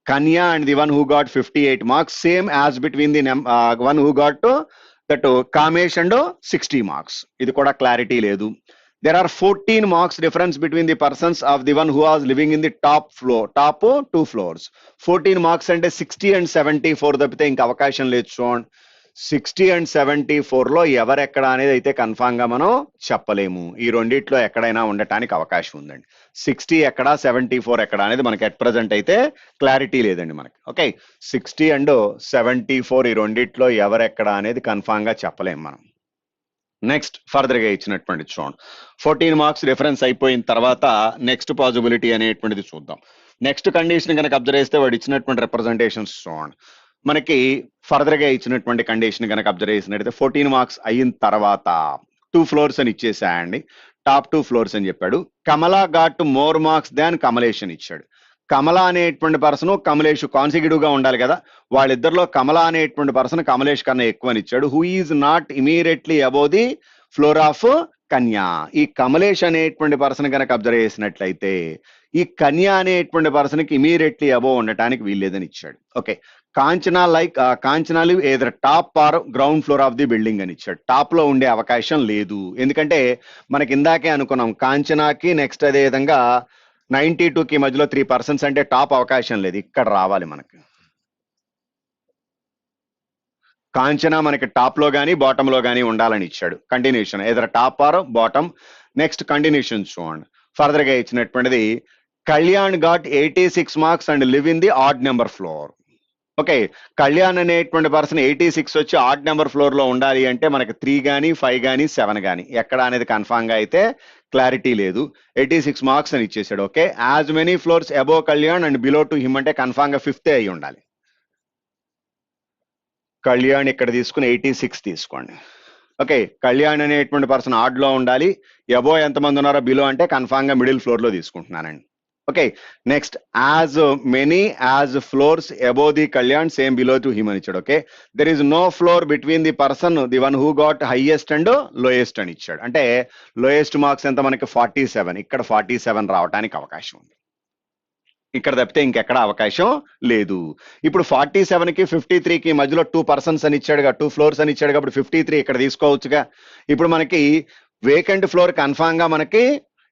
Kanya and the one who got 58 marks, same as between the one who got that Kamesh and 60 marks. ఇది కూడా క్లారిటీ లేదు. there are 14 marks difference between the persons of the one who was living in the top 2 floors. 14 marks అంటే 60 and 74 తప్పితే ఇంకా అవకాశం లేదు చూడండి. 60 and 74 లో ఎవరెక్కడ అనేది అయితే కన్ఫామ్ గా మనం చెప్పలేము. ఈ రెండిట్లో ఎక్కడైనా ఉండటానికి అవకాశం ఉందండి. 60 ఎక్కడ, 74 ఎక్కడ అనేది మనకి అట్ ప్రజెంట్ అయితే క్లారిటీ లేదండి మనకి. ఓకే, 60 and 74 ఈ రెండిట్లో ఎవరెక్కడ అనేది కన్ఫామ్ గా చెప్పలేము మనం. నెక్స్ట్ ఫర్దర్ గా ఇచ్చినటువంటి చూడండి, 14 మార్క్స్ డిఫరెన్స్ అయిపోయిన తర్వాత నెక్స్ట్ పాసిబిలిటీ అనేటువంటిది చూద్దాం. నెక్స్ట్ కండిషన్ కనుక అబ్జర్వ్ చేస్తే వాడు ఇచ్చినటువంటి రిప్రజెంటేషన్స్ చూడండి, మనకి ఫర్దర్ గా ఇచ్చినటువంటి కండిషన్ కనుక అబ్జర్వ్ చేసినట్టయితే 14 మార్క్స్ అయిన తర్వాత 2 ఫ్లోర్స్ అని ఇచ్చేసాయండి. టాప్ 2 ఫ్లోర్స్ అని చెప్పాడు. Kamala got more marks than Kamlesh అని ఇచ్చాడు. కమలా అనేటువంటి పర్సన్, కమలేష్ కాన్సిక్యూటివ్ గా ఉండాలి కదా, వాళ్ళిద్దరిలో కమలా అనేటువంటి పర్సన్ కమలేష్ కన్నా ఎక్కువ అని ఇచ్చాడు. Who is not immediately above the floor of కన్యా. ఈ కమలేష్ అనేటువంటి పర్సన్ కనుక అబ్జర్వ్ చేసినట్లయితే ఈ కన్యా అనేటువంటి పర్సన్ కి ఇమీడియట్లీ అబౌవ్ ఉండటానికి వీల్లేదని ఇచ్చాడు. Okay, Kanchana live either top are ground floor of the building అని ఇచ్చాడు. టాప్ లో ఉండే అవకాశం లేదు, ఎందుకంటే మనకి ఇందాకే అనుకున్నాం కాంచనాకి నెక్స్ట్ అదే విధంగా 92కి మధ్యలో 3 పర్సన్స్ అంటే టాప్ అవకాశం లేదు, ఇక్కడ రావాలి మనకి. కాంచనా మనకి టాప్ లో గానీ బాటమ్ లో గానీ ఉండాలని ఇచ్చాడు. Continuation either top or bottom. Next continuation చూడండి, ఫర్దర్ గా ఇచ్చినటువంటిది Kalyan got 86 marks and live in the odd number floor. Okay, Kalyan అనేటువంటి పర్సన్ 86 వచ్చి ఆడ్ నెంబర్ ఫ్లోర్ లో ఉండాలి అంటే మనకి 3 కానీ 5 కానీ 7 కానీ ఎక్కడ అనేది కన్ఫామ్ గా అయితే క్లారిటీ లేదు. 86 మార్క్స్ అని ఇచ్చేసాడు. Okay, as many floors above Kalyan and below to him అంటే కన్ఫామ్ గా 5th అయి ఉండాలి. కళ్యాణ్ ఇక్కడ తీసుకుని 86 తీసుకోండి. ఓకే, కళ్యాణ్ అనేటువంటి పర్సన్ ఆడ్ లో ఉండాలి. అబో ఎంతమంది ఉన్నారో బిలో అంటే కన్ఫామ్ గా మిడిల్ ఫ్లోర్ లో తీసుకుంటున్నానండి. Okay, next as many as floors above the Kalyan same below to him అని ఇచ్చాడు. Okay, there is no floor between the person the one who got highest and lowest అని ఇచ్చాడు. అంటే lowest marks ఎంత మనకి 47, ఇక్కడ 47 రావడానికి అవకాశం ఉంది, ఇక్కడ తప్పితే ఇంకెక్కడ అవకాశం లేదు. ఇప్పుడు 47కి 53కి మధ్యలో 2 పర్సన్స్ అని ఇచ్చాడుగా, 2 ఫ్లోర్స్ అని ఇచ్చాడు కాబట్టి 53 ఇక్కడ తీసుకోవచ్చుగా. ఇప్పుడు మనకి వేకెంట్ ఫ్లోర్ కన్ఫామ్ గా మనకి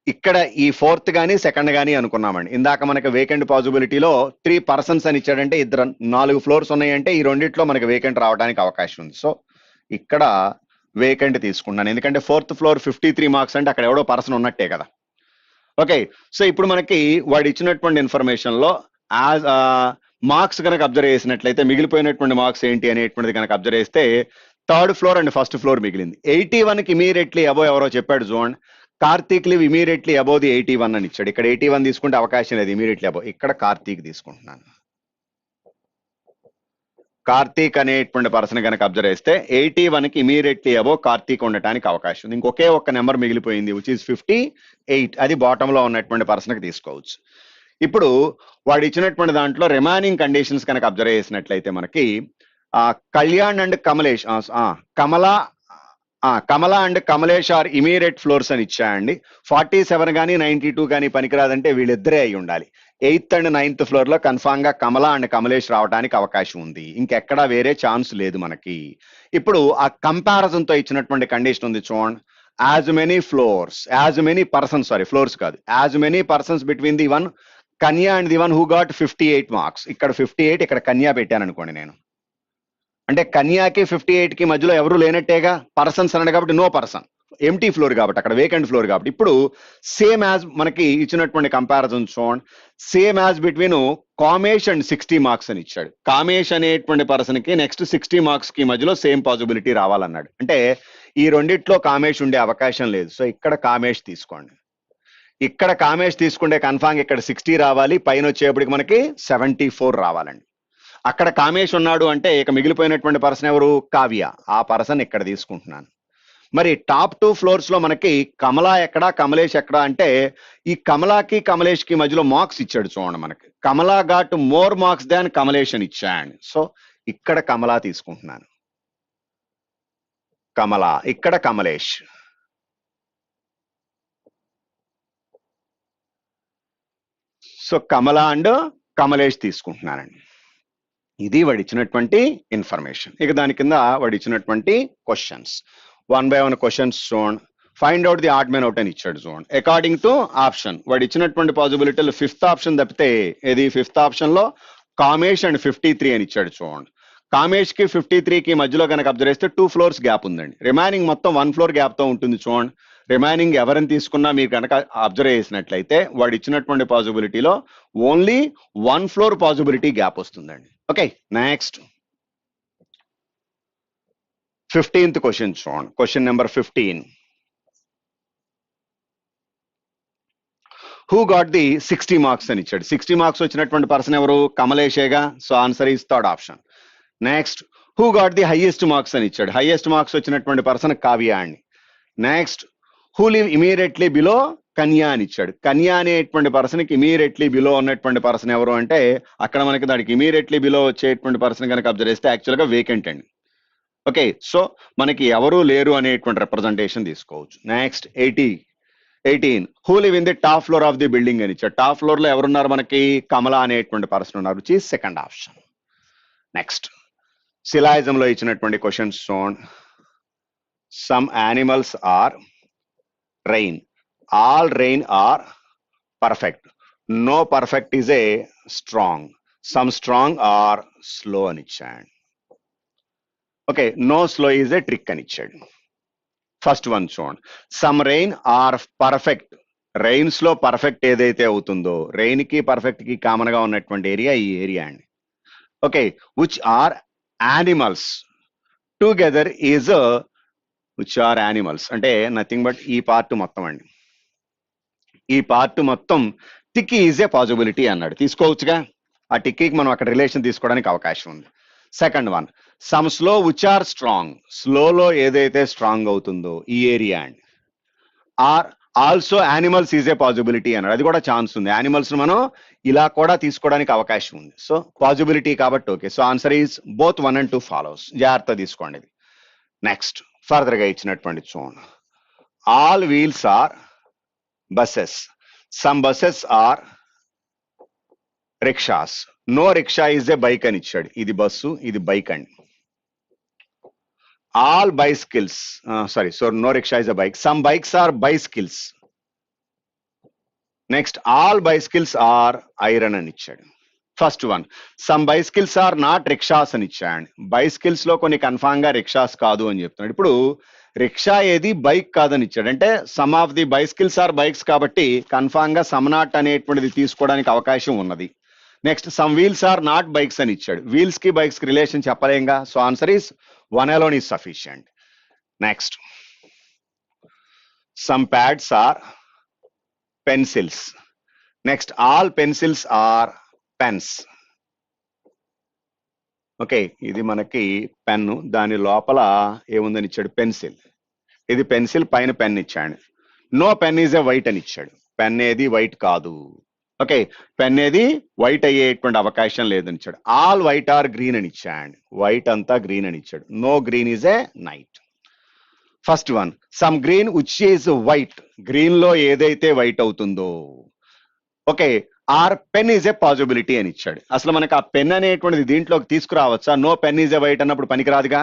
ఇక్కడ ఈ 4th కానీ 2nd కానీ అనుకున్నామండి. ఇందాక మనకి వేకెంట్ పాసిబిలిటీలో 3 పర్సన్స్ అని ఇచ్చాడంటే 4 ఫ్లోర్స్ ఉన్నాయంటే ఈ రెండిట్లో మనకి వేకెంట్ రావడానికి అవకాశం ఉంది. సో ఇక్కడ వేకెంట్ తీసుకున్నాను, ఎందుకంటే 4th ఫ్లోర్ 53 మార్క్స్ అంటే అక్కడ ఎవడో పర్సన్ ఉన్నట్టే కదా. ఓకే, సో ఇప్పుడు మనకి వాడు ఇచ్చినటువంటి ఇన్ఫర్మేషన్ లో యాజ్ మార్క్స్ కనుక అబ్జర్వ్ చేసినట్లయితే మిగిలిపోయినటువంటి మార్క్స్ ఏంటి అనేటువంటిది కనుక అబ్జర్వ్ చేస్తే 3rd floor and 1st floor మిగిలింది. 81కి ఇమీడియట్లీ అబో ఎవరో చెప్పాడు zone, Karthik live immediately above the 81 అని ఇచ్చాడు. ఇక్కడ 81 తీసుకుంటే అవకాశం లేదు, ఇమీడియట్లీ అబో. ఇక్కడ కార్తీక్ తీసుకుంటున్నాను. కార్తీక్ అనేటువంటి పర్సన్ కనుక అబ్జర్వ్ చేస్తే 81 కి ఇమీడియట్లీ అబో కార్తీక్ ఉండటానికి అవకాశం ఉంది. ఇంకొకే ఒక్క నెంబర్ మిగిలిపోయింది విచ్ ఇస్ 58. అది బాటమ్ లో ఉన్నటువంటి పర్సన్ కి తీసుకోవచ్చు. ఇప్పుడు వాడు ఇచ్చినటువంటి దాంట్లో రిమైనింగ్ కండిషన్స్ కనుక అబ్జర్వ్ చేసినట్లయితే మనకి Kalyan and Kamlesh Kamala and Kamlesh are immediate floors అని ఇచ్చాయండి. 47 కానీ 92 కానీ పనికిరాదంటే వీళ్ళిద్దరే అయి ఉండాలి. 8th అండ్ 9th ఫ్లోర్ లో కన్ఫామ్ గా కమల అండ్ కమలేష్ రావడానికి అవకాశం ఉంది. ఇంకెక్కడా వేరే ఛాన్స్ లేదు మనకి. ఇప్పుడు ఆ కంపారిజన్ తో ఇచ్చినటువంటి కండిషన్ ఉంది చూడండి. యాజ్ మెనీ ఫ్లోర్స్ కాదు, as many persons between the one Kanya and the one who got 58 marks. ఇక్కడ 58, ఇక్కడ కన్యా పెట్టాను అనుకోండి నేను. అంటే కన్యాకి 58 కి మధ్యలో ఎవరు లేనట్టేగా, పర్సన్స్ అన్నాడు కాబట్టి నో పర్సన్, ఎంటీ ఫ్లోర్ కాబట్టి అక్కడ వేకెంట్ ఫ్లోర్ కాబట్టి. ఇప్పుడు సేమ్ యాజ్ మనకి ఇచ్చినటువంటి కంపారిజన్ చూడండి. Same as between Kamesh and 60 marks అని ఇచ్చాడు. కామేష్ అనేటువంటి పర్సన్ కి నెక్స్ట్ 60 మార్క్స్ కి మధ్యలో సేమ్ పాసిబిలిటీ రావాలన్నాడు. అంటే ఈ రెండిట్లో కామేష్ ఉండే అవకాశం లేదు. సో ఇక్కడ కామేష్ తీసుకోండి. ఇక్కడ కామేష్ తీసుకుంటే కన్ఫామ్ ఇక్కడ 60 రావాలి, పైన వచ్చేప్పటికి మనకి 74 రావాలండి. అక్కడ కామేష్ ఉన్నాడు అంటే ఇక మిగిలిపోయినటువంటి పర్సన్ ఎవరు, కావ్య. ఆ పర్సన్ ఇక్కడ తీసుకుంటున్నాను. మరి టాప్ 2 ఫ్లోర్స్ లో మనకి కమలా ఎక్కడా కమలేష్ ఎక్కడా అంటే ఈ కమలాకి కమలేష్ కి మధ్యలో మార్క్స్ ఇచ్చాడు చూడండి. మనకి Kamala got more marks than Kamlesh అని ఇచ్చాడు. సో ఇక్కడ కమలా తీసుకుంటున్నాను, కమలా, ఇక్కడ కమలేష్. సో కమలా అండ్ కమలేష్ తీసుకుంటున్నానండి. ఇది వాడు ఇచ్చినటువంటి ఇన్ఫర్మేషన్. ఇక దాని కింద వాడు ఇచ్చినటువంటి క్వశ్చన్స్ 1 by 1 క్వశ్చన్స్ చూడండి. Find out the add men out అని ఇచ్చాడు చూడండి. అకార్డింగ్ టు ఆప్షన్ వాడు ఇచ్చినటువంటి పాసిబిలిటీలు 5th ఆప్షన్ తప్పితే ఇది 5th ఆప్షన్ లో కామేష్ అండ్ 53 అని ఇచ్చాడు చూడండి. కామేష్ కి 53 కి మధ్యలో కనుక అబ్జర్వ్ చేస్తే 2 ఫ్లోర్స్ గ్యాప్ ఉందండి. రిమైనింగ్ మొత్తం 1 ఫ్లోర్ గ్యాప్ తో ఉంటుంది చూడండి. రిమైనింగ్ ఎవరిని తీసుకున్నా మీరు కనుక అబ్జర్వ్ చేసినట్లయితే వాడు ఇచ్చినటువంటి పాసిబిలిటీలో ఓన్లీ 1 ఫ్లోర్ పాసిబిలిటీ గ్యాప్ వస్తుందండి. ఓకే, నెక్స్ట్ 15th క్వశ్చన్ చూడండి. Question number 15. Who got the 60 marks అని ఇచ్చాడు. 60 మార్క్స్ వచ్చినటువంటి పర్సన్ ఎవరు, కమలేషేగా. So answer is 3rd option. Next who got the highest marks అని ఇచ్చాడు. హైయెస్ట్ మార్క్స్ వచ్చినటువంటి పర్సన్ కావ్య అండి. Next who live immediately below Kanya అని ఇచ్చాడు. కన్యా అనేటువంటి పర్సన్ కి ఇమీడియట్లీ బిలో ఉన్నటువంటి పర్సన్ ఎవరు అంటే అక్కడ మనకి దానికి ఇమీడియట్లీ బిలో వచ్చేటువంటి పర్సన్ కనుక అబ్జర్వ్ చేస్తే యాక్చువల్ గా వేకెంట్ అండి. ఓకే, సో మనకి ఎవరు లేరు అనేటువంటి రిప్రజెంటేషన్ తీసుకోవచ్చు. Next 18 who live in the top floor of the building అని ఇచ్చాడు. టాప్ ఫ్లోర్ లో ఎవరున్నారు మనకి, కమలా అనేటువంటి పర్సన్ ఉన్నారు, which is 2nd option. Next syllogism లో ఇచ్చినటువంటి క్వశ్చన్స్ చూడండి. Some animals are rain, all rain are perfect, no perfect is a strong, some strong are slow అని ఇచ్చాడు. Okay, no slow is a trick అని ఇచ్చాడు. First one చూడండి. Some rain are perfect, rains లో perfect ఏదైతే అవుతుందో, rain కి perfect కి కామన్ గా ఉన్నటువంటి ఏరియా ఈ ఏరియా అండి. Okay, which are animals together is which are animals అంటే నథింగ్ బట్ ఈ పార్ట్ మొత్తం అండి. ఈ పార్ట్ మొత్తం టిక్కీ ఈజ్ ఏ పాసిబిలిటీ అన్నాడు. తీసుకోవచ్చుగా, ఆ టిక్కీకి మనం అక్కడ రిలేషన్ తీసుకోవడానికి అవకాశం ఉంది. Second one some slow which are strong, స్లోలో ఏదైతే స్ట్రాంగ్ అవుతుందో ఈ ఏరియా అండి. Are also animals is a possibility అన్నాడు. అది కూడా ఛాన్స్ ఉంది. యానిమల్స్ మనం ఇలా కూడా తీసుకోవడానికి అవకాశం ఉంది. సో పాసిబిలిటీ కాబట్టి okay. So answer is both 1 and 2 follows. జాగ్రత్త తీసుకోండి. నెక్స్ట్ ఫర్దర్ గా ఇచ్చినటువంటి చూడండి. All wheels are buses, some buses are rickshaws, no rickshaw is a bike అని ఇచ్చాడు. ఇది బస్సు, ఇది బైక్ అండి. All bicycles no rickshaw is a bike, some bikes are bicycles. Next all bicycles are iron అని ఇచ్చాడు. First one some bicycles are not rickshaws అని ఇచ్చాడు. Bicycles లో కొన్ని కన్ఫామ్ గా రిక్షాస్ కాదు అని చెప్తున్నాడు. ఇప్పుడు రిక్షా ఏది బైక్ కాదని ఇచ్చాడు అంటే some of the bicycles are bikes కాబట్టి కన్ఫామ్ గా సమ్ నాట్ అనేటువంటిది తీసుకోవడానికి అవకాశం ఉన్నది. Next some wheels are not bikes అని ఇచ్చాడు. వీల్స్ కి బైక్స్ కి రిలేషన్ చెప్పలేంగా. So answer is 1 alone is sufficient. Next some pads are pencils. Next all pencils are pens. Okay, ఇది మనకి పెన్ను, దాని లోపల ఏముందని ఇచ్చాడు, పెన్సిల్. ఇది పెన్సిల్, పైన పెన్ ఇచ్చాడు. No pen is a white అని ఇచ్చాడు. పెన్ ఏది వైట్ కాదు. ఓకే, పెన్ ఏది వైట్ అయ్యేటువంటి అవకాశం లేదని ఇచ్చాడు. ఆల్ వైట్ ఆర్ గ్రీన్ అని ఇచ్చాడు. వైట్ అంతా గ్రీన్ అని ఇచ్చాడు. No green is a night. First one, some green which is white. Green లో ఏదైతే వైట్ అవుతుందో. Okay, are pen is a possibility అని ఇచ్చాడు. అసలు మనకు ఆ పెన్ అనేటువంటిది దీంట్లోకి తీసుకురావచ్చా? No pen is a white అన్నప్పుడు పనికిరాదుగా,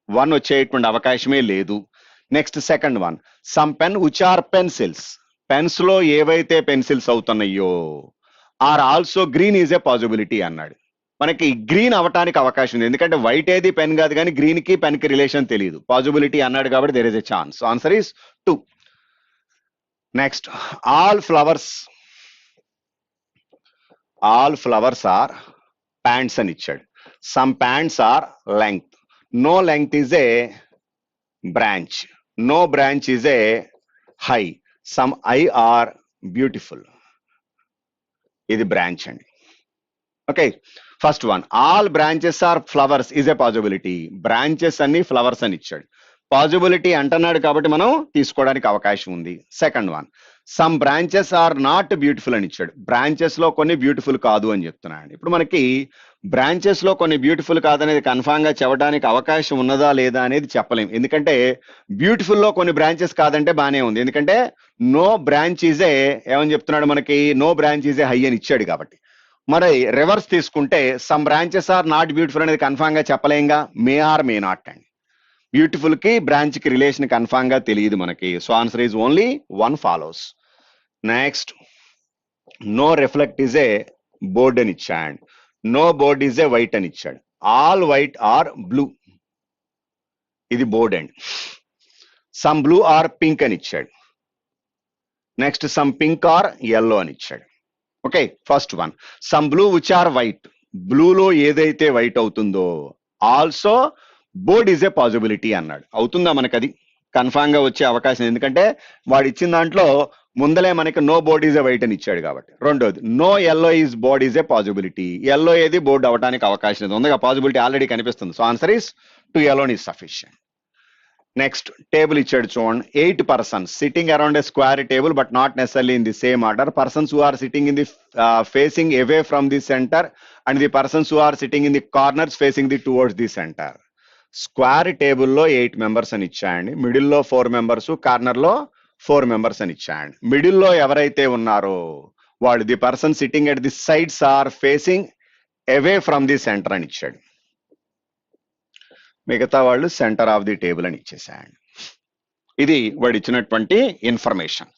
1 వచ్చేటువంటి అవకాశమే లేదు. Next second one, some pen which are pencils. Pens లో ఏవైతే పెన్సిల్స్ అవుతున్నాయో are also green is a possibility అన్నాడు. మనకి గ్రీన్ అవటానికి అవకాశం ఉంది, ఎందుకంటే వైట్ ఏది పెన్ కాదు, కానీ గ్రీన్ కి పెన్ కి రిలేషన్ తెలియదు. పాసిబిలిటీ అన్నాడు కాబట్టి there is a chance. Answer is 2. Next, all flowers are plants అని ఇచ్చాడు. Some plants are length. No length is a branch. No branch is a high. Some I are beautiful. ఇది branch అండి. Okay, first one, all branches are flowers is a possibility. Branches అన్ని flowers అని ఇచ్చాడు. Possibility అంటున్నాడు కాబట్టి మనం తీసుకోవడానికి అవకాశం ఉంది. Second one, some branches are not beautiful అని ఇచ్చాడు. బ్రాంచెస్ లో కొన్ని బ్యూటిఫుల్ కాదు అని చెప్తున్నాడు. ఇప్పుడు మనకి బ్రాంచెస్ లో కొన్ని బ్యూటిఫుల్ కాదనేది కన్ఫామ్ గా చెప్పడానికి అవకాశం ఉన్నదా లేదా అనేది చెప్పలేం, ఎందుకంటే బ్యూటిఫుల్ లో కొన్ని బ్రాంచెస్ కాదంటే బానే ఉంది, ఎందుకంటే నో బ్రాంచ్ ఈజ్ ఏ ఏమని చెప్తున్నాడు, మనకి no branch is a high అని ఇచ్చాడు కాబట్టి. మరి రివర్స్ తీసుకుంటే some branches are not beautiful అనేది కన్ఫామ్ గా చెప్పలేంగా, మే ఆర్ మే నాట్ అండి. బ్యూటిఫుల్ కి బ్రాంచ్ కి రిలేషన్ కన్ఫామ్ గా తెలియదు మనకి. So answer is only 1 follows. Next, no reflect is a board అని ఇచ్చాడు. No board is a white అని ఇచ్చాడు. All white are blue. ఇది బోర్డ్ అండి. సమ్ బ్లూ ఆర్ పింక్ అని ఇచ్చాడు. Next, some pink are yellow అని ఇచ్చాడు. Okay, first one, some blue which are white. బ్లూలో ఏదైతే వైట్ అవుతుందో also board is a possibility అన్నాడు. అవుతుందా మనకు? అది కన్ఫామ్ గా వచ్చే అవకాశం, ఎందుకంటే వాడు ఇచ్చిన దాంట్లో ముందలే మనకి no board is a white అని ఇచ్చాడు కాబట్టి. రెండోది, no yellow is board is a possibility. Yellow ఏది బోర్డు అవడానికి అవకాశం ఉంది, పాసిబిలిటీ ఆల్రెడీ కనిపిస్తుంది. So answer is 2 alone is sufficient. Next, table ఇచ్చాడు చూడండి. 8 persons sitting around a square table but not necessarily in the same order. Persons who are sitting in the facing away from the centre and the persons who are sitting in the corners facing the towards the centre. Square టేబుల్లో 8 members అని ఇచ్చాయండి. Middle లో 4 members, corner లో 4 members అని ఇచ్చాయండి. Middle లో ఎవరైతే ఉన్నారో వాళ్ళు the person sitting at the sides are facing away from the centre అని ఇచ్చాడు. మిగతా వాళ్ళు సెంటర్ ఆఫ్ ది టేబుల్ అని ఇచ్చేసాయండి. ఇది వాడు ఇచ్చినటువంటి ఇన్ఫర్మేషన్.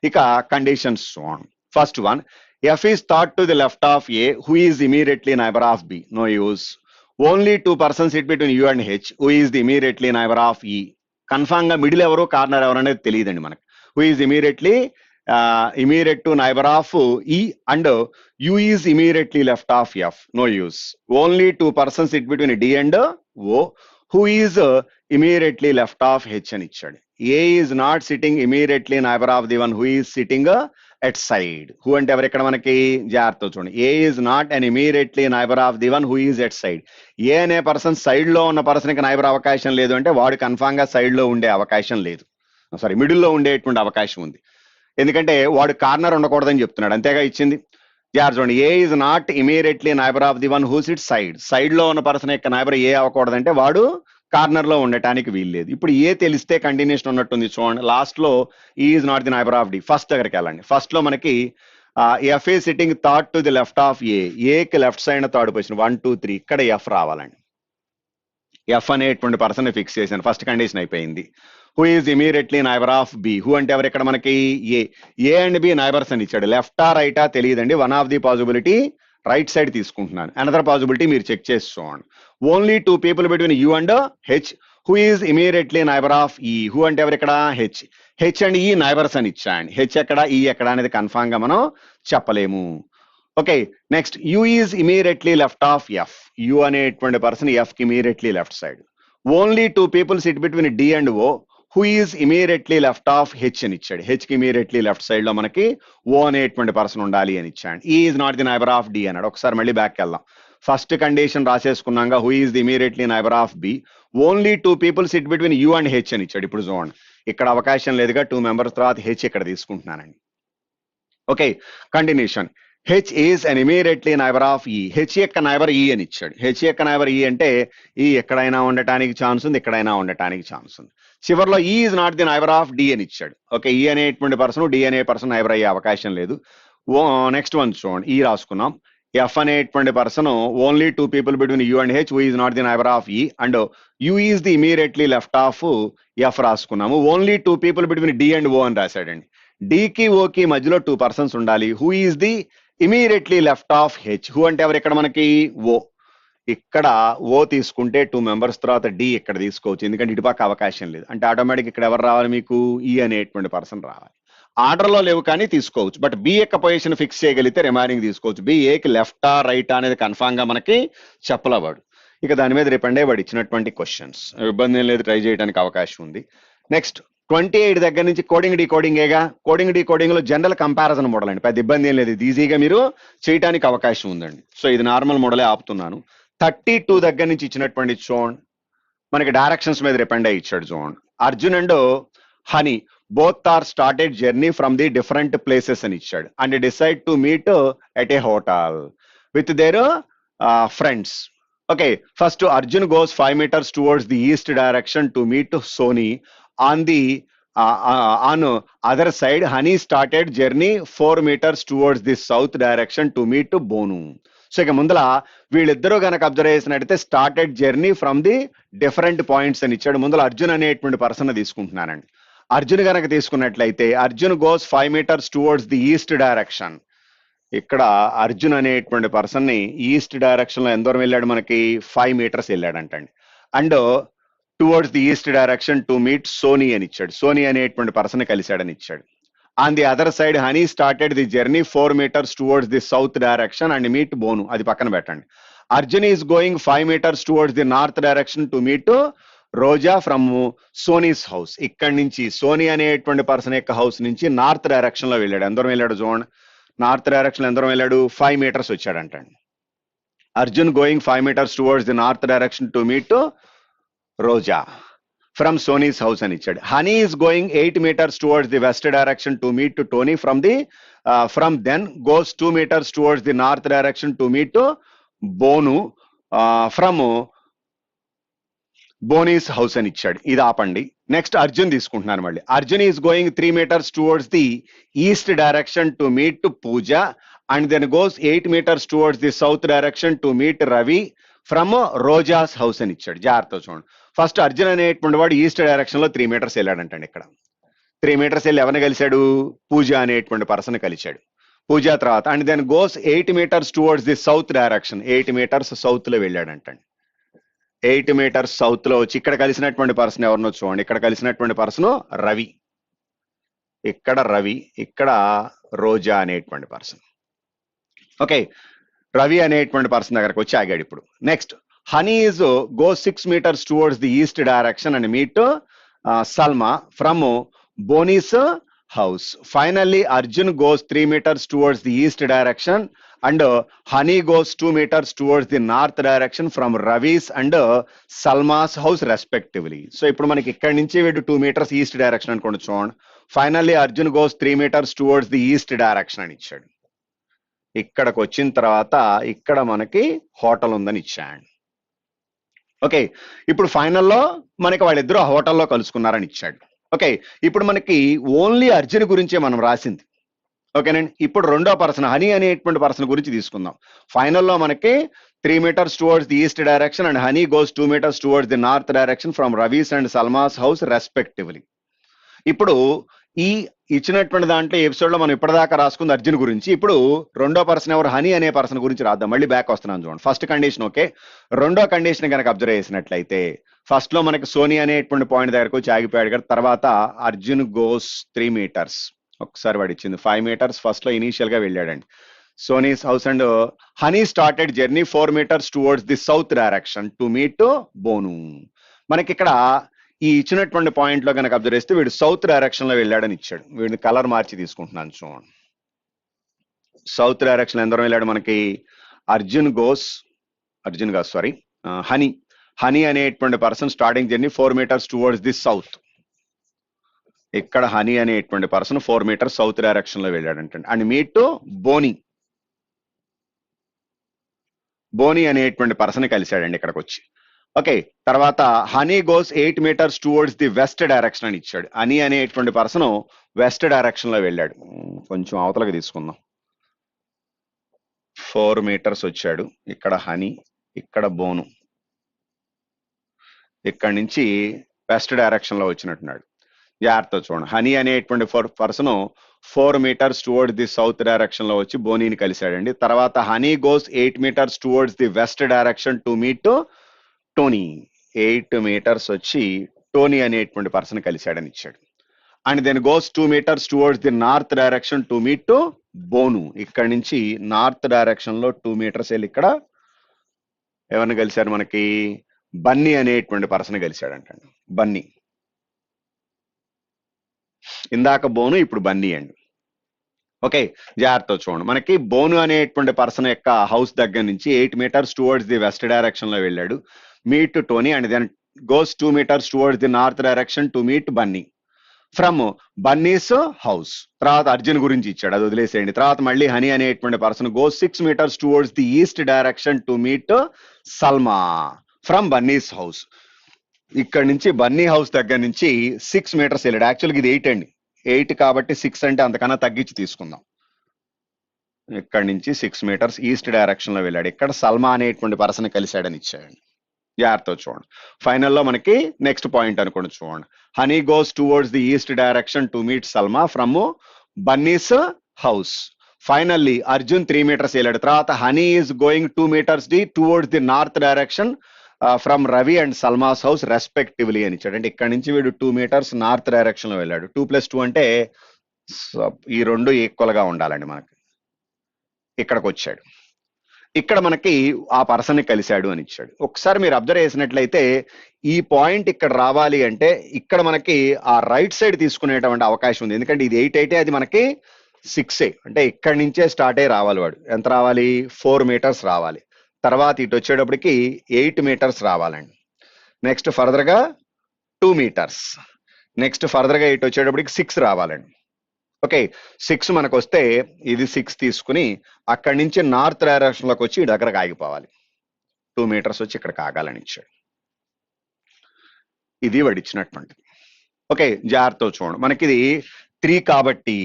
ఇక కండిషన్స్ చూడండి. ఫస్ట్ వన్, ఎఫ్ ఈస్ థాట్ to the left of A who is immediately neighbour of B. No use. Only 2 persons sit between U and H who is the immediately neighbour of E. Confirm గా middle ఎవరు corner ఎవరు అనేది తెలియదండి మనకు. Who is immediately immediate to neighbour of E and U is immediately left of F. No use. Only 2 persons sit between D and O who is immediately left of H అని ఇచ్చాడు. A is not sitting immediately neighbour of the one who is sitting at side. Who అంటే ఎవరు ఇక్కడ మనకి? జాగ్రత్త చూడండి. A is not and immediately neighbour of the one who is at side. A అనే person side లో ఉన్న person కి నైబర్ అవకాశం లేదు అంటే వాడు కన్ఫామ్ గా సైడ్ లో ఉండే అవకాశం లేదు, సారీ మిడిల్ లో ఉండేటువంటి అవకాశం ఉంది, ఎందుకంటే వాడు కార్నర్ ఉండకూడదని చెప్తున్నాడు. అంతేగా ఇచ్చింది. జాగ్రత్త చూడండి. A is not immediately neighbour of the one who sit side. Side లో ఉన్న పర్సన్ యొక్క నైబర్ ఏ అవ్వకూడదంటే వాడు కార్నర్ లో ఉండటానికి వీల్లేదు. ఇప్పుడు ఏ తెలిస్తే కంటిన్యూషన్ ఉన్నట్టుంది చూడండి. లాస్ట్ లో is not the neighbour of D. First దగ్గరికి వెళ్ళండి. ఫస్ట్ లో మనకి F A sitting third to the left of A. ఏకి లెఫ్ట్ సైడ్ థర్డ్ పొజిషన్ 1 2 3. ఇక్కడ ఎఫ్ రావాలండి. ఎఫ్ అనేటువంటి పర్సన్ ఫిక్స్ చేశాను. ఫస్ట్ కండిషన్ అయిపోయింది. Who is immediately neighbour of B. Who అంటే ఎవరు ఇక్కడ మనకి? ఏ అండ్ బి నైబర్స్ అని ఇచ్చాడు. లెఫ్టా రైటా తెలియదండి. One of the possibility right side తీసుకుంటున్నాను. అనదర్ పాసిబిలిటీ మీరు చెక్ చేసి చూడండి. Only 2 people between U and H who is immediately neighbour of ఈ. హూ అంటే ఎవరు ఇక్కడ? హెచ్. హెచ్ అండ్ ఈ నైబర్స్ అని ఇచ్చాండి. హెచ్ ఎక్కడ ఈ ఎక్కడ అనేది కన్ఫామ్ గా మనం చెప్పలేము. Okay, next U is immediately left of F. U అనేటువంటి పర్సన్ ఎఫ్ కి immediately left side. Only 2 people sit between D and O who is immediately left of H అని ఇచ్చాడు. హెచ్ కి ఇమీడియట్లీ లెఫ్ట్ సైడ్ లో మనకి ఓ అనేటువంటి person ఉండాలి అని ఇచ్చాడు. E is not the neighbour of D అన్నాడు. ఒకసారి మళ్ళీ బ్యాక్ వెళ్దాం. ఫస్ట్ కండిషన్ రాసేసుకున్నాగా, who is the immediately neighbour of B, only 2 people sit between U and H అని ఇచ్చాడు. ఇప్పుడు చూడండి, ఇక్కడ అవకాశం లేదుగా, 2 members తర్వాత హెచ్ ఇక్కడ తీసుకుంటున్నానండి. Okay, continuation. H is an immediately neighbour of ఈ, హెచ్ యొక్క నైబర్ ఈ అని ఇచ్చాడు. హెచ్ యొక్క నైబర్ ఈ అంటే ఈ ఎక్కడైనా ఉండటానికి ఛాన్స్ ఉంది, ఎక్కడైనా ఉండటానికి ఛాన్స్ ఉంది. చివరిలో E is not the neighbour of D అని ఇచ్చాడు. ఓకే, ఈ అనేటువంటి పర్సన్ డి అనే పర్సన్ నైబర్ అయ్యే అవకాశం లేదు. నెక్స్ట్ వన్ చూడండి, ఈ రాసుకున్నాం. ఎఫ్ అనేటువంటి person only 2 people between U and H, who is not the neighbour of E, and U is the immediately left of F రాసుకున్నాము. Only 2 people between D and O అని రాశాడండి. డికి ఓకి మధ్యలో 2 persons ఉండాలి. Who is the immediately left of H, who అంటే ఎవరు ఇక్కడ మనకి ఓ, ఇక్కడ ఓ తీసుకుంటే 2 members తర్వాత డి ఇక్కడ తీసుకోవచ్చు, ఎందుకంటే ఇటుపక్క అవకాశం లేదు. అంటే ఆటోమేటిక్ ఇక్కడ ఎవరు రావాలి మీకు, ఈ అనేటువంటి పర్సన్ రావాలి. ఆర్డర్లో లేవు కానీ తీసుకోవచ్చు, బట్ బి యొక్క పొజిషన్ ఫిక్స్ చేయగలిగితే రిమైనింగ్ తీసుకోవచ్చు. బి ఏకి లెఫ్టా రైటా అనేది కన్ఫామ్ గా మనకి చెప్పలేవాడు. ఇక దాని మీద రిపెండ్ అయ్యి వాడు ఇచ్చినటువంటి క్వశ్చన్స్, ఇబ్బంది ఏం లేదు, ట్రై చేయడానికి అవకాశం ఉంది. నెక్స్ట్ 28 దగ్గర నుంచి కోడింగ్ డీకోడింగ్ ఏగా, కోడింగ్ డీకోడింగ్ లో జనరల్ కంపారిజన్ మోడల్ అండి, పెద్ద ఇబ్బంది ఏం లేదు, ఇది ఈజీగా మీరు చేయడానికి అవకాశం ఉందండి. సో ఇది నార్మల్ మోడలే ఆపుతున్నాను. 32 దగ్గర నుంచి ఇచ్చినటువంటి చూడండి, మనకి డైరెక్షన్స్ మీద రిపెండ్ అయ్యి ఇచ్చాడు. చూడండి, Arjun and honey both are started journey from the different places అని ఇచ్చాడు, and decide to meet at a hotel with their friends. Okay, first Arjun goes 5 meters towards the east direction to meet Sony. On the on other side, Honey started journey 4 meters towards the south direction to meet Bonu. So ఇక ముందల వీళ్ళిద్దరూ కనుక observe చేసినట్టయితే started journey from the different points అని ఇచ్చాడు. ముందల అర్జున్ అనేటువంటి person తీసుకుంటున్నానండి. అర్జున్ కనుక తీసుకున్నట్లయితే Arjun goes 5 meters towards the east direction. ఇక్కడ అర్జున్ అనేటువంటి పర్సన్ ని ఈస్ట్ డైరెక్షన్ లో ఎంత దూరం వెళ్ళాడు, మనకి 5 meters వెళ్ళాడంటండి. And towards the east direction to meet Soni అని ఇచ్చాడు. సోనీ అనేటువంటి పర్సన్ కలిశాడని ఇచ్చాడు. On the other side Honey started the journey 4 meters towards the south direction and meet Bonu, అది పక్కన పెట్టండి. Arjun is going 5 meters towards the north direction to meet Roja from Soni's house. ఇక్కడి నుంచి సోనీ అనేటువంటి పర్సన్ యొక్క హౌస్ నుంచి నార్త్ డైరెక్షన్ లో వెళ్ళాడు. ఎంత దూరం వెళ్ళాడు చూడండి, నార్త్ డైరెక్షన్ లో ఎంత దూరం వెళ్ళాడు, 5 meters వచ్చాడంటండి. Arjun going 5 meters towards the north direction to meet Roja from Soni's house అని ఇచ్చాడు. Honey is going 8 meters towards the west direction to meet Tony from then goes 2 meters towards the north direction to meet Bonu from Boni's house అని ఇచ్చాడు. ఇది ఆపండి. Next Arjun తీసుకుంటున్నాను మళ్ళీ. Arjun is going 3 meters towards the east direction to meet Pooja and then goes 8 meters towards the south direction to meet Ravi from Roja's house అని ఇచ్చాడు. జాగ్రత్త చూడండి, ఫస్ట్ అర్జున్ అనేటువంటి వాడు ఈస్ట్ డైరెక్షన్ లో 3 meters వెళ్ళాడంటండి. ఇక్కడ 3 meters వెళ్ళి ఎవరిని కలిశాడు, పూజ అనేటువంటి పర్సన్ కలిశాడు. పూజ తర్వాత and then goes 8 meters towards the south direction, 8 meters south లో వెళ్ళాడంటండి. 8 meters సౌత్ లో వచ్చి ఇక్కడ కలిసినటువంటి పర్సన్ ఎవరినో చూడండి, ఇక్కడ కలిసినటువంటి పర్సన్ రవి, ఇక్కడ రవి, ఇక్కడ రోజా అనేటువంటి పర్సన్. ఓకే, రవి అనేటువంటి పర్సన్ దగ్గరకు వచ్చి ఆగాడు. ఇప్పుడు next Honey is go 6 meters towards the east direction and meet Salma from Boni's house. Finally Arjun goes 3 meters towards the east direction and Honey goes 2 meters towards the north direction from Ravi's and Salma's house respectively. So ఇప్పుడు మనకి ఇక్కడి నుంచి వీడు 2 meters east direction అనుకోండి చూడండి. Finally Arjun goes 3 meters towards the east direction అని ఇచ్చాడు. ఇక్కడికి వచ్చిన తర్వాత ఇక్కడ మనకి హోటల్ ఉందని ఇచ్చాడు. ఓకే, ఇప్పుడు ఫైనల్లో మనకి వాళ్ళిద్దరూ ఆ హోటల్లో కలుసుకున్నారని ఇచ్చాడు. ఓకే, ఇప్పుడు మనకి ఓన్లీ అర్జున్ గురించే మనం రాసింది. ఓకేనండి, ఇప్పుడు రెండో పర్సన్ హనీ అనేటువంటి పర్సన్ గురించి తీసుకుందాం. ఫైనల్లో మనకి 3 meters towards the east direction and Honey goes 2 meters towards the north direction from Ravi's and Salma's house respectively. ఇప్పుడు ఈ ఇచ్చినటువంటి దాంట్లో ఎపిసోడ్ లో మనం ఇప్పటిదాకా రాసుకుంది అర్జున్ గురించి. ఇప్పుడు రెండో పర్సన్ ఎవరు, హనీ అనే పర్సన్ గురించి రాద్దాం. మళ్ళీ బ్యాక్ వస్తున్నాను చూడండి. ఫస్ట్ కండిషన్ ఓకే, రెండో కండిషన్ కనుక అబ్జర్వ్ చేసినట్లయితే ఫస్ట్ లో మనకి సోనీ అనేటువంటి పాయింట్ దగ్గరకు వచ్చి ఆగిపోయాడు కదా. తర్వాత అర్జున్ గోస్ 3 meters, ఒకసారి వాడు ఇచ్చింది 5 meters ఫస్ట్ లో ఇనీషియల్ గా వెళ్ళాడండి. Soni's house and Honey started journey 4 meters towards the south direction to meet Bonu. మనకి ఇక్కడ ఈ ఇచ్చినటువంటి పాయింట్ లో కనుక అబ్జర్వ్ చేస్తే వీడు సౌత్ డైరెక్షన్ లో వెళ్ళాడని ఇచ్చాడు. వీడిని కలర్ మార్చి తీసుకుంటున్నాను చూడండి. సౌత్ డైరెక్షన్ ఎంత దూరం వెళ్ళాడు మనకి, అర్జున్ గోస్ అర్జున్ గారు సారీ, హనీ. హనీ అనేటువంటి person starting journey 4 meters towards the south. ఇక్కడ హనీ అనేటువంటి పర్సన్ 4 meters సౌత్ డైరెక్షన్ లో వెళ్ళాడంటండి. అండ్ మీట్ బోని. బోని అనేటువంటి పర్సన్ కలిశాడండి ఇక్కడికి వచ్చి. ఓకే, తర్వాత Honey goes 8 meters towards the west direction అని ఇచ్చాడు. హనీ అనేటువంటి పర్సన్ వెస్ట్ డైరెక్షన్ లో వెళ్ళాడు. కొంచెం అవతలకి తీసుకుందాం. 4 meters వచ్చాడు. ఇక్కడ హనీ, ఇక్కడ బోను, ఇక్కడ నుంచి వెస్ట్ డైరెక్షన్ లో వచ్చినట్టున్నాడు. జాగ్రత్త చూడండి. హనీ అనేటువంటి person 4 meters towards the south direction లో వచ్చి బోనీని కలిశాడండి. తర్వాత Honey goes 8 meters towards the west direction to meet Tony. 8 meters వచ్చి టోనీ అనేటువంటి పర్సన్ కలిశాడని ఇచ్చాడు. And then goes 2 meters towards the north direction to meet Boni. ఇక్కడ నుంచి నార్త్ డైరెక్షన్ లో 2 meters వెళ్ళి ఇక్కడ ఎవరిని కలిశారు మనకి? బన్నీ అనేటువంటి పర్సన్ కలిశాడంటండి. బన్నీ. ఇందాక బోను, ఇప్పుడు బన్నీ అండి. ఓకే, జాగ్రత్త చూడండి. మనకి బోను అనేటువంటి పర్సన్ యొక్క హౌస్ దగ్గర నుంచి 8 meters towards the west direction లో వెళ్ళాడు, meet Tony. And then goes 2 meters towards the north direction to meet Bunny from Bunny's house. తర్వాత అర్జున్ గురించి ఇచ్చాడు, అది వదిలేసేయండి. తర్వాత మళ్ళీ హనీ అనేటువంటి person goes 6 meters towards the east direction to meet Salma from Bunny's house. ఇక్కడ నుంచి బన్నీ హౌస్ దగ్గర నుంచి 6 meters వెళ్ళాడు. యాక్చువల్గా ఇది 8 అండి. 8 కాబట్టి 6 అంటే అంతకన్నా తగ్గించి తీసుకుందాం. ఇక్కడ నుంచి 6 meters ఈస్ట్ డైరెక్షన్ లో వెళ్ళాడు. ఇక్కడ సల్మా అనేటువంటి పర్సన్ కలిశాడని ఇచ్చాడండి. జాగ్రత్త చూడండి. ఫైనల్లో మనకి నెక్స్ట్ పాయింట్ అనుకోండి. చూడండి, Honey goes towards the east direction to meet Salma from Bunny's house. Finally Arjun 3 meters వెళ్ళాడు. తర్వాత Honey is going 2 meters towards the north direction from Ravi and Salma's house respectively అని ఇచ్చాడు. అంటే ఇక్కడ నుంచి వీడు 2 meters నార్త్ డైరెక్షన్ లో వెళ్ళాడు. 2 + 2 అంటే ఈ రెండు ఈక్వల్ గా ఉండాలండి. మనకి ఇక్కడికి వచ్చాడు. ఇక్కడ మనకి ఆ పర్సన్ కలిశాడు అని ఇచ్చాడు. ఒకసారి మీరు అబ్జర్వ్ చేసినట్లయితే ఈ పాయింట్ ఇక్కడ రావాలి అంటే ఇక్కడ మనకి ఆ రైట్ సైడ్ తీసుకునేటువంటి అవకాశం ఉంది. ఎందుకంటే ఇది 8 అయితే అది మనకి 6 అంటే ఇక్కడి నుంచే స్టార్ట్ అయ్యి రావాలి. వాడు ఎంత రావాలి? 4 meters రావాలి. తర్వాత ఇటు వచ్చేటప్పటికి 8 meters రావాలండి. నెక్స్ట్ ఫర్దర్ గా 2 meters. నెక్స్ట్ ఫర్దర్ గా ఇటు వచ్చేటప్పటికి 6 రావాలండి. ఓకే, 6 మనకు వస్తే ఇది 6 తీసుకుని అక్కడి నుంచి నార్త్ డైరెక్షన్ లోకి వచ్చి దగ్గరకు ఆగిపోవాలి. 2 meters వచ్చి ఇక్కడ ఆగాలని ఇచ్చాడు. ఇది వాడు ఇచ్చినటువంటిది. ఓకే, జాగ్రత్త చూడండి. మనకి ఇది 3 కాబట్టి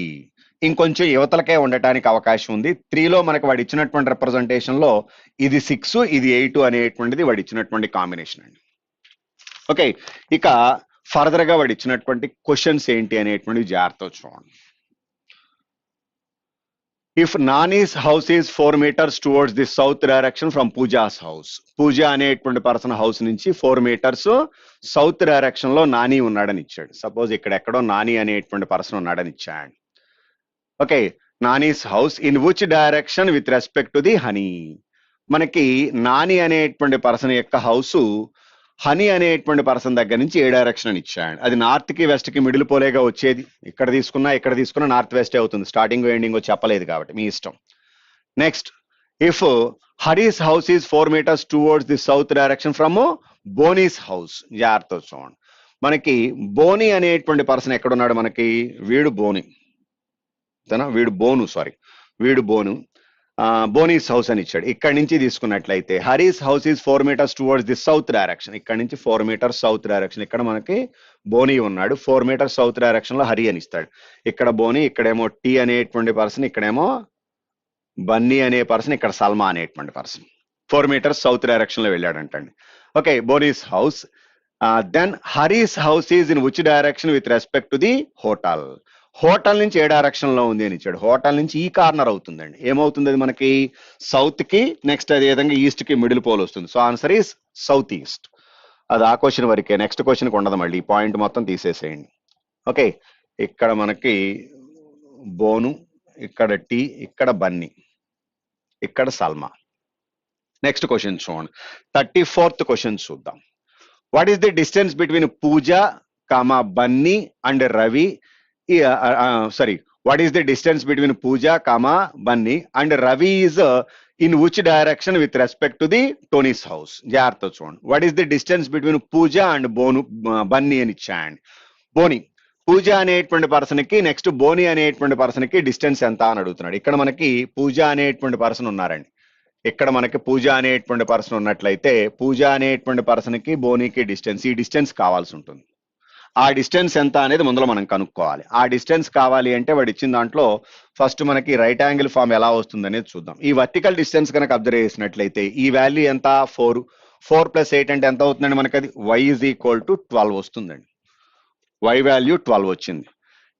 ఇంకొంచెం యువతలకే ఉండటానికి అవకాశం ఉంది. 3లో మనకి వాడు ఇచ్చినటువంటి రిప్రజెంటేషన్ లో ఇది 6, ఇది 8 అనేటువంటిది వాడు ఇచ్చినటువంటి కాంబినేషన్ అండి. ఓకే, ఇక ఫర్దర్ గా వాడు ఇచ్చినటువంటి క్వశ్చన్స్ ఏంటి అనేటువంటివి జాగ్రత్త చూడండి. If Nani's house is 4 meters towards the south direction from Pooja's house. Pooja అనేటువంటి పర్సన్ హౌస్ నుంచి 4 meters సౌత్ డైరెక్షన్ లో నాని ఉన్నాడని ఇచ్చాడు. సపోజ్ ఇక్కడ ఎక్కడో నాని అనేటువంటి పర్సన్ ఉన్నాడని ఇచ్చాడు. Okay, Nani's house in which direction with respect to the honey. మనకి నాని అనేటువంటి పర్సన్ యొక్క హౌస్ హనీ అనేటువంటి పర్సన్ దగ్గర నుంచి ఏ డైరెక్షన్ అని ఇచ్చాడు. అది నార్త్ కి వెస్ట్ కి మిడిల్ పోలేగా వచ్చేది. ఇక్కడ తీసుకున్నా నార్త్ వెస్ట్ అవుతుంది. స్టార్టింగ్ ఎండింగ్ చెప్పలేదు కాబట్టి మీ ఇష్టం. Next, if Hari's house is 4 meters towards the south direction from Boni's house. జాగ్రత్త చూడండి. మనకి బోని అనేటువంటి పర్సన్ ఎక్కడున్నాడు? మనకి వీడు బోని, వీడు బోను బోనీస్ హౌస్ అని ఇచ్చాడు. ఇక్కడ నుంచి తీసుకున్నట్లయితే Hari's house is 4 meters towards the south direction. ఇక్కడ నుంచి 4 meters సౌత్ డైరెక్షన్. ఇక్కడ మనకి బోని ఉన్నాడు. 4 meters సౌత్ డైరెక్షన్ లో హరి అని ఇస్తాడు. ఇక్కడ బోని, ఇక్కడేమో టీ అనేటువంటి పర్సన్, ఇక్కడేమో బన్నీ అనే పర్సన్, ఇక్కడ సల్మా అనేటువంటి పర్సన్. 4 meters సౌత్ డైరెక్షన్ లో వెళ్ళాడంటండి. Okay, Boni's house. Then Hari's house is in which direction with respect to the hotel. Hotel నుంచి ఏ డైరెక్షన్ లో ఉంది అని ఇచ్చాడు. హోటల్ నుంచి ఈ కార్నర్ అవుతుందండి. ఏమవుతుంది అది మనకి? సౌత్ కి, నెక్స్ట్ అదే విధంగా ఈస్ట్ కి మిడిల్ పోల్ వస్తుంది. So answer is south east. అది ఆ క్వశ్చన్ వరకే, నెక్స్ట్ క్వశ్చన్కి ఉండదు. మళ్ళీ ఈ పాయింట్ మొత్తం తీసేసేయండి. ఓకే, ఇక్కడ మనకి బోను, ఇక్కడ టీ, ఇక్కడ బన్నీ, ఇక్కడ సల్మా. నెక్స్ట్ క్వశ్చన్ చూడండి. 34th క్వశ్చన్ చూద్దాం. What is the distance between Pooja comma Bunny and Ravi? What is the distance between Pooja, Bunny and Ravi is in which direction with respect to the Tony's house. జాగ్రత్త చూడండి. What is the distance between Pooja and Bunny అని ఇచ్చాండి. బోని, పూజ అనేటువంటి person కి next బోని అనేటువంటి person కి distance ఎంత అని అడుగుతున్నాడు. ఇక్కడ మనకి పూజ అనేటువంటి పర్సన్ ఉన్నారండి. ఇక్కడ మనకి పూజ అనేటువంటి పర్సన్ ఉన్నట్లయితే పూజ అనేటువంటి పర్సన్ కి బోనీకి డిస్టెన్స్, ఈ డిస్టెన్స్ కావాల్సి ఉంటుంది. ఆ డిస్టెన్స్ ఎంత అనేది ముందులో మనం కనుక్కోవాలి. ఆ డిస్టెన్స్ కావాలి అంటే వాడు ఇచ్చిన దాంట్లో ఫస్ట్ మనకి రైట్ యాంగిల్ ఫామ్ ఎలా వస్తుంది అనేది చూద్దాం. ఈ వర్టికల్ డిస్టెన్స్ కనుక అబ్జర్వ్ చేసినట్లయితే ఈ వాల్యూ ఎంత 4 + 8 అంటే ఎంత అవుతుందండి మనకి? అది y = 12 వస్తుందండి. y వాల్యూ 12 వచ్చింది.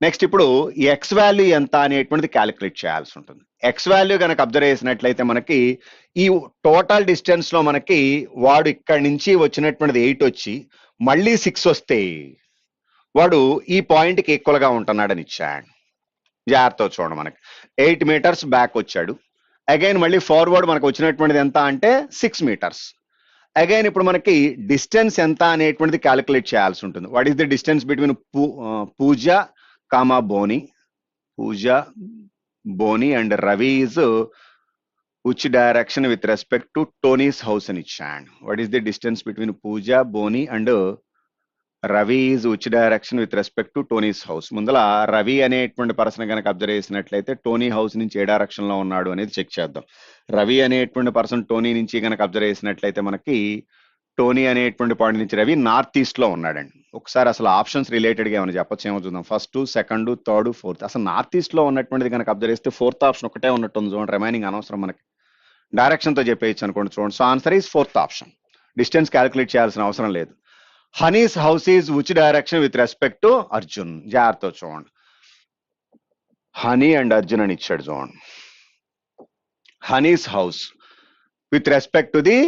నెక్స్ట్ ఇప్పుడు ఎక్స్ వాల్యూ ఎంత అనేటువంటిది క్యాలిక్యులేట్ చేయాల్సి ఉంటుంది. ఎక్స్ వాల్యూ కనుక అబ్జర్వ్ చేసినట్లయితే మనకి ఈ టోటల్ డిస్టెన్స్ లో మనకి వాడు ఇక్కడి నుంచి వచ్చినటువంటిది 8 వచ్చి మళ్ళీ 6 వస్తే వాడు ఈ పాయింట్ కి ఈక్వల్ గా ఉంటున్నాడని ఇచ్చాడు. జాగ్రత్త చూడండి. మనకి 8 మీటర్స్ బ్యాక్ వచ్చాడు. అగైన్ మళ్ళీ ఫార్వర్డ్ మనకు వచ్చినటువంటిది ఎంత అంటే 6 మీటర్స్. అగైన్ ఇప్పుడు మనకి డిస్టెన్స్ ఎంత అనేటువంటిది క్యాలిక్యులేట్ చేయాల్సి ఉంటుంది. What is the distance between Pooja comma Boni, Pooja Boni and Ravi is which direction with respect to Tony's house అని ఇచ్చాడు. What is the distance between Pooja Boni and Ravi is which direction with respect to Tony's house. ముందల రవి అనేటువంటి person కనుక observe చేసినట్లయితే Tony house నుంచి ఏ direction లో ఉన్నాడు అనేది చెక్ చేద్దాం. రవి అనేటువంటి పర్సన్ టోనీ నుంచి కనుక అబ్జర్వ్ చేసినట్లయితే మనకి టోనీ అనేటువంటి పాయింట్ నుంచి రవి నార్త్ ఈస్ట్ లో ఉన్నాడండి. ఒకసారి అసలు ఆప్షన్స్ రిలేటెడ్ గా ఏమైనా చెప్పొచ్చు ఏమో చూద్దాం. 1st, 2nd, 3rd, 4th. అసలు నార్త్ ఈస్ట్ లో ఉన్నటువంటిది కనుక అబ్జర్వ్ చేస్తే 4th ఆప్షన్ ఒకటే ఉన్నట్టుంది చూడండి. రిమైనింగ్ అనవసరం, మనకి డైరెక్షన్ తో చెప్పేయచ్చు అనుకోండి. చూడండి, so answer is 4th option. Distance calculate చేయాల్సిన అవసరం లేదు. Honey's house is which direction with respect to Arjun. జాగ్రత్త చూడండి. హనీ అండ్ అర్జున్ అని ఇచ్చాడు చూడండి. Honey's house with respect to the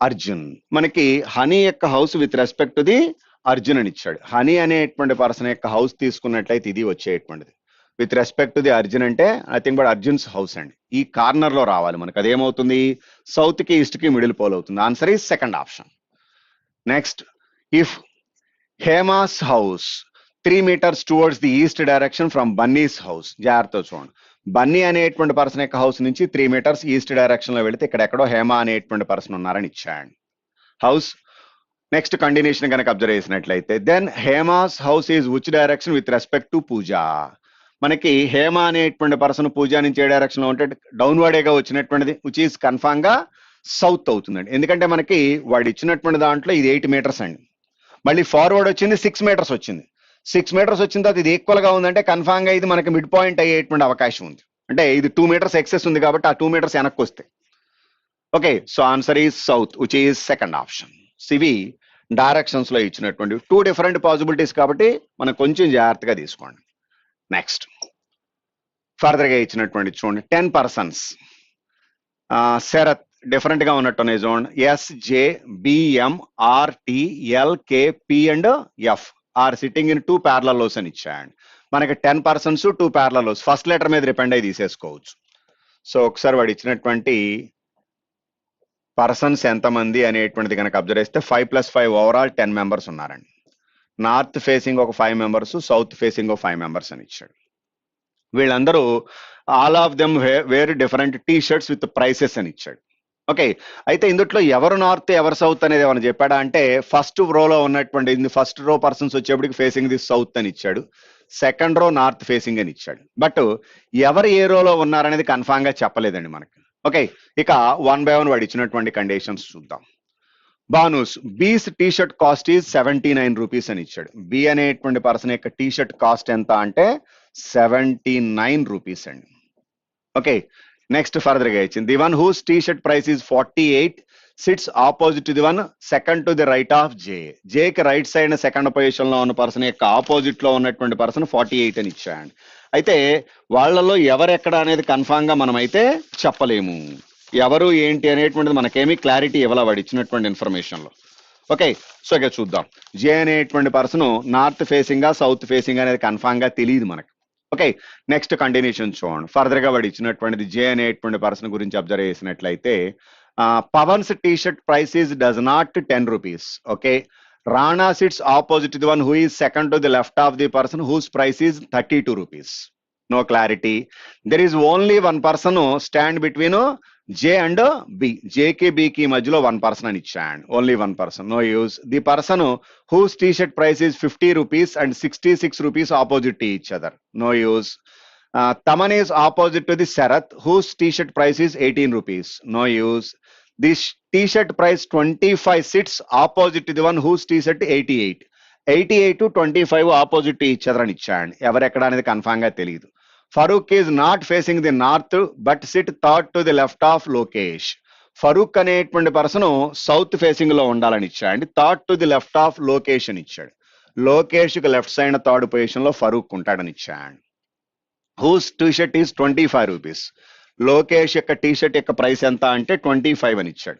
Arjun. మనకి హనీ యొక్క house with respect to the Arjun అని ఇచ్చాడు. హనీ అనేటువంటి పర్సన్ యొక్క హౌస్ తీసుకున్నట్లయితే ఇది వచ్చేటువంటిది. With respect to the Arjun అంటే నథింగ్ బట్ అర్జున్స్ హౌస్ అండి. ఈ కార్నర్ లో రావాలి మనకి. అదేమవుతుంది? సౌత్ కి ఈస్ట్ కి మిడిల్ పోల్ అవుతుంది. Answer is 2nd option. Next, if Hema's house 3 meters towards the east direction from Bunny's house. జాగ్రత్త చూడండి. బన్నీ అనేటువంటి పర్సన్ యొక్క హౌస్ నుంచి 3 meters ఈస్ట్ డైరెక్షన్ లో వెళితే ఇక్కడ ఎక్కడో హేమ అనేటువంటి పర్సన్ ఉన్నారని ఇచ్చాడు. హౌస్ నెక్స్ట్ కంటిన్యూషన్ కనుక అబ్జర్వ్ చేసినట్లయితే then Hema's house is which direction with respect to Pooja. మనకి హేమ అనేటువంటి పర్సన్ పూజ నుంచి ఏ డైరెక్షన్ లో ఉంటే డౌన్వర్డేగా వచ్చినటువంటిది విచ్ ఈజ్ కన్ఫామ్ గా సౌత్ అవుతుందండి. ఎందుకంటే మనకి వాడు ఇచ్చినటువంటి దాంట్లో ఇది 8 meters అండి. మళ్ళీ ఫార్వర్డ్ వచ్చింది 6 meters వచ్చింది. 6 meters వచ్చిన తర్వాత ఇది ఈక్వల్ గా ఉందంటే కన్ఫామ్ గా ఇది మనకి మిడ్ పాయింట్ అయ్యేటువంటి అవకాశం ఉంది. అంటే ఇది 2 meters ఎక్సెస్ ఉంది కాబట్టి ఆ 2 meters వెనక్కి వస్తాయి. Okay, so answer is south which is 2nd option. సివి డైరెక్షన్స్ లో ఇచ్చినటువంటి 2 different పాసిబిలిటీస్ కాబట్టి మనం కొంచెం జాగ్రత్తగా తీసుకోండి. నెక్స్ట్, ఫర్దర్ గా ఇచ్చినటువంటి చూడండి 10 persons. శరత్ డిఫరెంట్ గా ఉన్నట్టున్నాయి చూడండి. SJBMRTLKP and F are sitting in 2 parallel rows అని ఇచ్చాయండి. మనకి 10 persons 2 parallel rows. First letter మీద డిపెండ్ అయ్యి తీసేసుకోవచ్చు. సో ఒకసారి వాడు ఇచ్చినటువంటి పర్సన్స్ ఎంతమంది అనేటువంటిది కనుక అబ్జర్వ్ చేస్తే 5 + 5 ఓవరాల్ 10 members ఉన్నారండి. నార్త్ ఫేసింగ్ ఒక 5 members, సౌత్ ఫేసింగ్ ఒక 5 members అని ఇచ్చాడు. వీళ్ళందరూ all of them wear different T shirts with prices అని ఇచ్చాడు. ఓకే, అయితే ఇందులో ఎవరు నార్త్ ఎవరు సౌత్ అనేది ఏమైనా చెప్పాడా అంటే ఫస్ట్ రోలో ఉన్నటువంటి ఫస్ట్ రో పర్సన్స్ వచ్చేప్పటికి ఫేసింగ్ ది సౌత్ అని ఇచ్చాడు. 2nd row నార్త్ ఫేసింగ్ అని ఇచ్చాడు. బట్ ఎవరు ఏ రోలో ఉన్నారనేది కన్ఫామ్ గా చెప్పలేదండి మనకి. ఓకే, ఇక 1 by 1 వాడు ఇచ్చినటువంటి కండిషన్స్ చూద్దాం. బానూస్ బీస్ T shirt cost is 79 rupees అని ఇచ్చాడు. బి అనేటువంటి పర్సన్ యొక్క టీ షర్ట్ కాస్ట్ ఎంత అంటే 79 rupees అండి. ఓకే, నెక్స్ట్ ఫర్దర్ గా ఇచ్చింది the one whose T shirt price is 48 sits opposite to the one second to the right of J. జేకి రైట్ సైడ్ 2nd పొజిషన్ లో ఉన్న పర్సన్ యొక్క ఆపోజిట్ లో ఉన్నటువంటి పర్సన్ 48 అని ఇచ్చాడు. అయితే వాళ్ళలో ఎవరెక్కడ అనేది కన్ఫామ్ గా మనం అయితే చెప్పలేము. ఎవరు ఏంటి అనేటువంటిది మనకేమీ క్లారిటీ ఇవ్వాల వాడు ఇచ్చినటువంటి ఇన్ఫర్మేషన్ లో. ఓకే, సో ఇక చూద్దాం. జే అనేటువంటి person north facing south facing అనేది కన్ఫామ్ గా తెలియదు మనకి. ఓకే, నెక్స్ట్ కంటిన్యూషన్ చూడండి. ఫర్దర్ గా వాడు ఇచ్చినటువంటిది జే అనేటువంటి పర్సన్ గురించి అబ్జర్వ్ చేసినట్లయితే Pavan's T shirt price is does not 10 rupees. Okay, Rana sits opposite the one who is second to the left of the person whose price is 32 rupees. No clarity. There is only one person stand between J and B, జేకి బికి మధ్యలో 1 person అని ఇచ్చాడు. Only 1 person, no use. The person whose T shirt price is 50 rupees and 66 rupees opposite to each other, no use. Taman is opposite to the Sarath, whose t-shirt price is 18 rupees, no use. This t-shirt price 25 sits opposite to the one whose t-shirt 88. 88 to 25 opposite to each other అని ఇచ్చాడు. ఎవరెక్కడ అనేది confirm గా తెలియదు. Farooq is not facing the north but SIT thought to the left of Lokesh. Farooq అనేటువంటి person south facing లో ఉండాలని ఇచ్చాడు. Thought to the left of Lokesh అని ఇచ్చాడు. లోకేష్ కి లెఫ్ట్ సైడ్ థర్డ్ పొజిషన్ లో ఫరూక్ ఉంటాడని ఇచ్చాడు. Whose tea shirt is 25 rupees. Lokesh యొక్క టీ షర్ట్ యొక్క ప్రైస్ ఎంత అంటే 25 అని ఇచ్చాడు.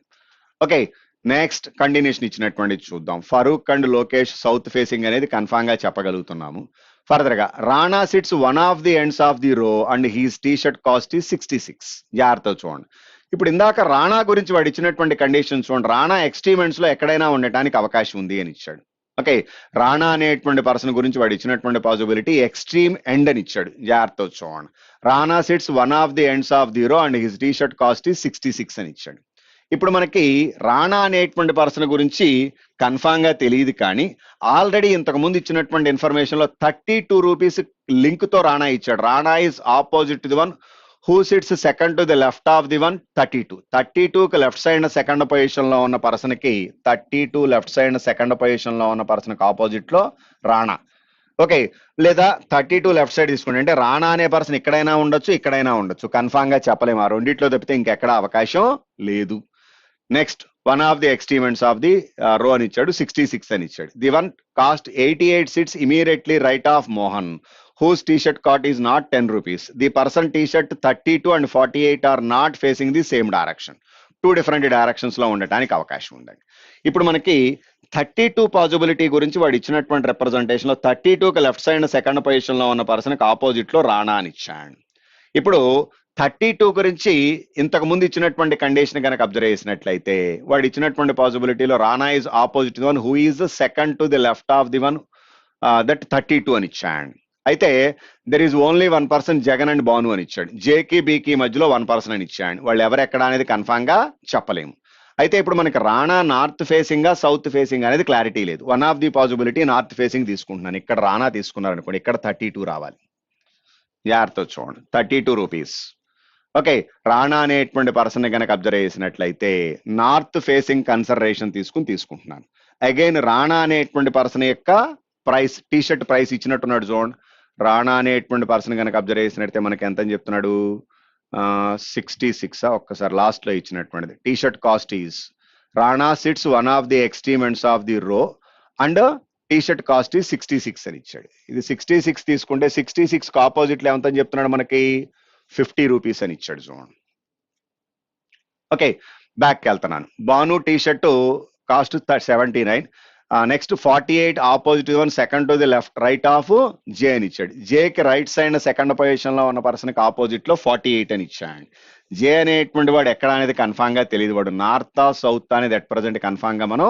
ఓకే, నెక్స్ట్ కంటిన్యూషన్ ఇచ్చినటువంటి చూద్దాం. Farooq and Lokesh south facing అనేది కన్ఫామ్ గా చెప్పగలుగుతున్నాము. ఫర్దర్ గా Rana sits one of the ends of the row and he's T shirt cost ఈ 66. జాగ్రత్త చూడండి. ఇప్పుడు ఇందాక రాణా గురించి వాడు ఇచ్చినటువంటి కండిషన్ చూడండి. రాణా ఎక్స్ట్రీమ్ ఎండ్స్ లో ఎక్కడైనా ఉండటానికి అవకాశం ఉంది అని ఇచ్చాడు. ఓకే, రాణా అనేటువంటి పర్సన్ గురించి వాడు ఇచ్చినటువంటి పాసిబిలిటీ ఎక్స్ట్రీమ్ ఎండ్ అని ఇచ్చాడు. జాగ్రత్త చూడండి. Rana sits one of the ends of the row and his T shirt cost ఈ 66 అని ఇచ్చాడు. ఇప్పుడు మనకి రాణా అనేటువంటి పర్సన్ గురించి కన్ఫామ్ గా తెలియదు, కానీ ఆల్రెడీ ఇంతకు ముందు ఇచ్చినటువంటి ఇన్ఫర్మేషన్ లో 32 రూపీస్ లింక్ తో రాణా ఇచ్చాడు. Rana is opposite the one who sits second to the left of the one 32. 32 కి లెఫ్ట్ సైడ్ సెకండ్ పొజిషన్ లో ఉన్న పర్సన్ కి 32 లెఫ్ట్ సైడ్ సెకండ్ పొజిషన్ లో ఉన్న పర్సన్ కి ఆపోజిట్ లో రాణా. ఓకే, లేదా 32 లెఫ్ట్ సైడ్ తీసుకోండి. అంటే రాణా అనే పర్సన్ ఇక్కడైనా ఉండొచ్చు, ఇక్కడైనా ఉండొచ్చు. కన్ఫామ్ గా చెప్పలేము. ఆ రెండిట్లో తప్పితే ఇంకెక్కడ అవకాశం లేదు. Next one of the extremes of the రో అని ఇచ్చాడు. 66 అని ఇచ్చాడు. The one cost 88 sits immediately right of Mohan whose t-shirt cost is not 10 rupees. The person t-shirt 32 and 48 are not facing the same direction. 2 different directions లో ఉండటానికి అవకాశం ఉందండి. ఇప్పుడు మనకి 32 పాసిబిలిటీ గురించి వాడు ఇచ్చినటువంటి రిప్రజెంటేషన్ లో 32 కి లెఫ్ట్ సైడ్ సెకండ్ పొజిషన్ లో ఉన్న పర్సన్ కి ఆపోజిట్ లో రాణా అని ఇచ్చాడు. ఇప్పుడు 32 గురించి ఇంతకు ముందు ఇచ్చినటువంటి కండిషన్ కనుక అబ్జర్వ్ చేసినట్లయితే వాడు ఇచ్చినటువంటి పాసిబిలిటీలో Rana is opposite the one who is second to the left of the one that 32 అని ఇచ్చాడు. అయితే there is only 1 person Jagan and Bhanu అని ఇచ్చాడు. జేకి బికి మధ్యలో 1 పర్సన్ అని ఇచ్చాడు. వాళ్ళు ఎవరెక్కడ అనేది కన్ఫామ్ గా చెప్పలేము. అయితే ఇప్పుడు మనకి రాణా నార్త్ ఫేసింగ్ గా సౌత్ ఫేసింగ్ అనేది క్లారిటీ లేదు. One of the possibility north facing తీసుకుంటున్నాను. ఇక్కడ రాణా తీసుకున్నారు అనుకోండి, ఇక్కడ 32 రావాలి. జాగ్రత్త చూడండి, 32 రూపీస్. ఓకే, రాణా అనేటువంటి పర్సన్ కనుక అబ్జర్వ్ చేసినట్లయితే నార్త్ ఫేసింగ్ కన్సిడరేషన్ తీసుకుంటున్నాను. అగైన్ రాణా అనేటువంటి పర్సన్ యొక్క ప్రైస్ టీ షర్ట్ ప్రైస్ ఇచ్చినట్టున్నాడు చూడండి. రాణా అనేటువంటి పర్సన్ కనుక అబ్జర్వ్ చేసినట్టే మనకి ఎంత అని చెప్తున్నాడు, 66. ఒక్కసారి లాస్ట్ లో ఇచ్చినటువంటిది. T shirt cost is Rana sits one of the extreme ends of the row and T shirt cost is 66 అని ఇచ్చాడు. ఇది 66 తీసుకుంటే 66 కి ఆపోజిట్ లో ఎంత అని చెప్తున్నాడు మనకి 50 రూపీస్ అని ఇచ్చాడు చూడండి. ఓకే, బ్యాక్ వెళ్తున్నాను. Bhanu T shirt cost 79. Next 48 opposite one second to the left right of J అని ఇచ్చాడు. జేకి రైట్ సైడ్ సెకండ్ పొజిషన్ లో ఉన్న పర్సన్ కి ఆపోజిట్ లో 48 అని ఇచ్చాడు. జే అనేటువంటి వాడు ఎక్కడ అనేది కన్ఫామ్ గా తెలియదు. వాడు నార్త్ సౌత్ అనేది అట్ ప్రజెంట్ కన్ఫామ్ గా మనం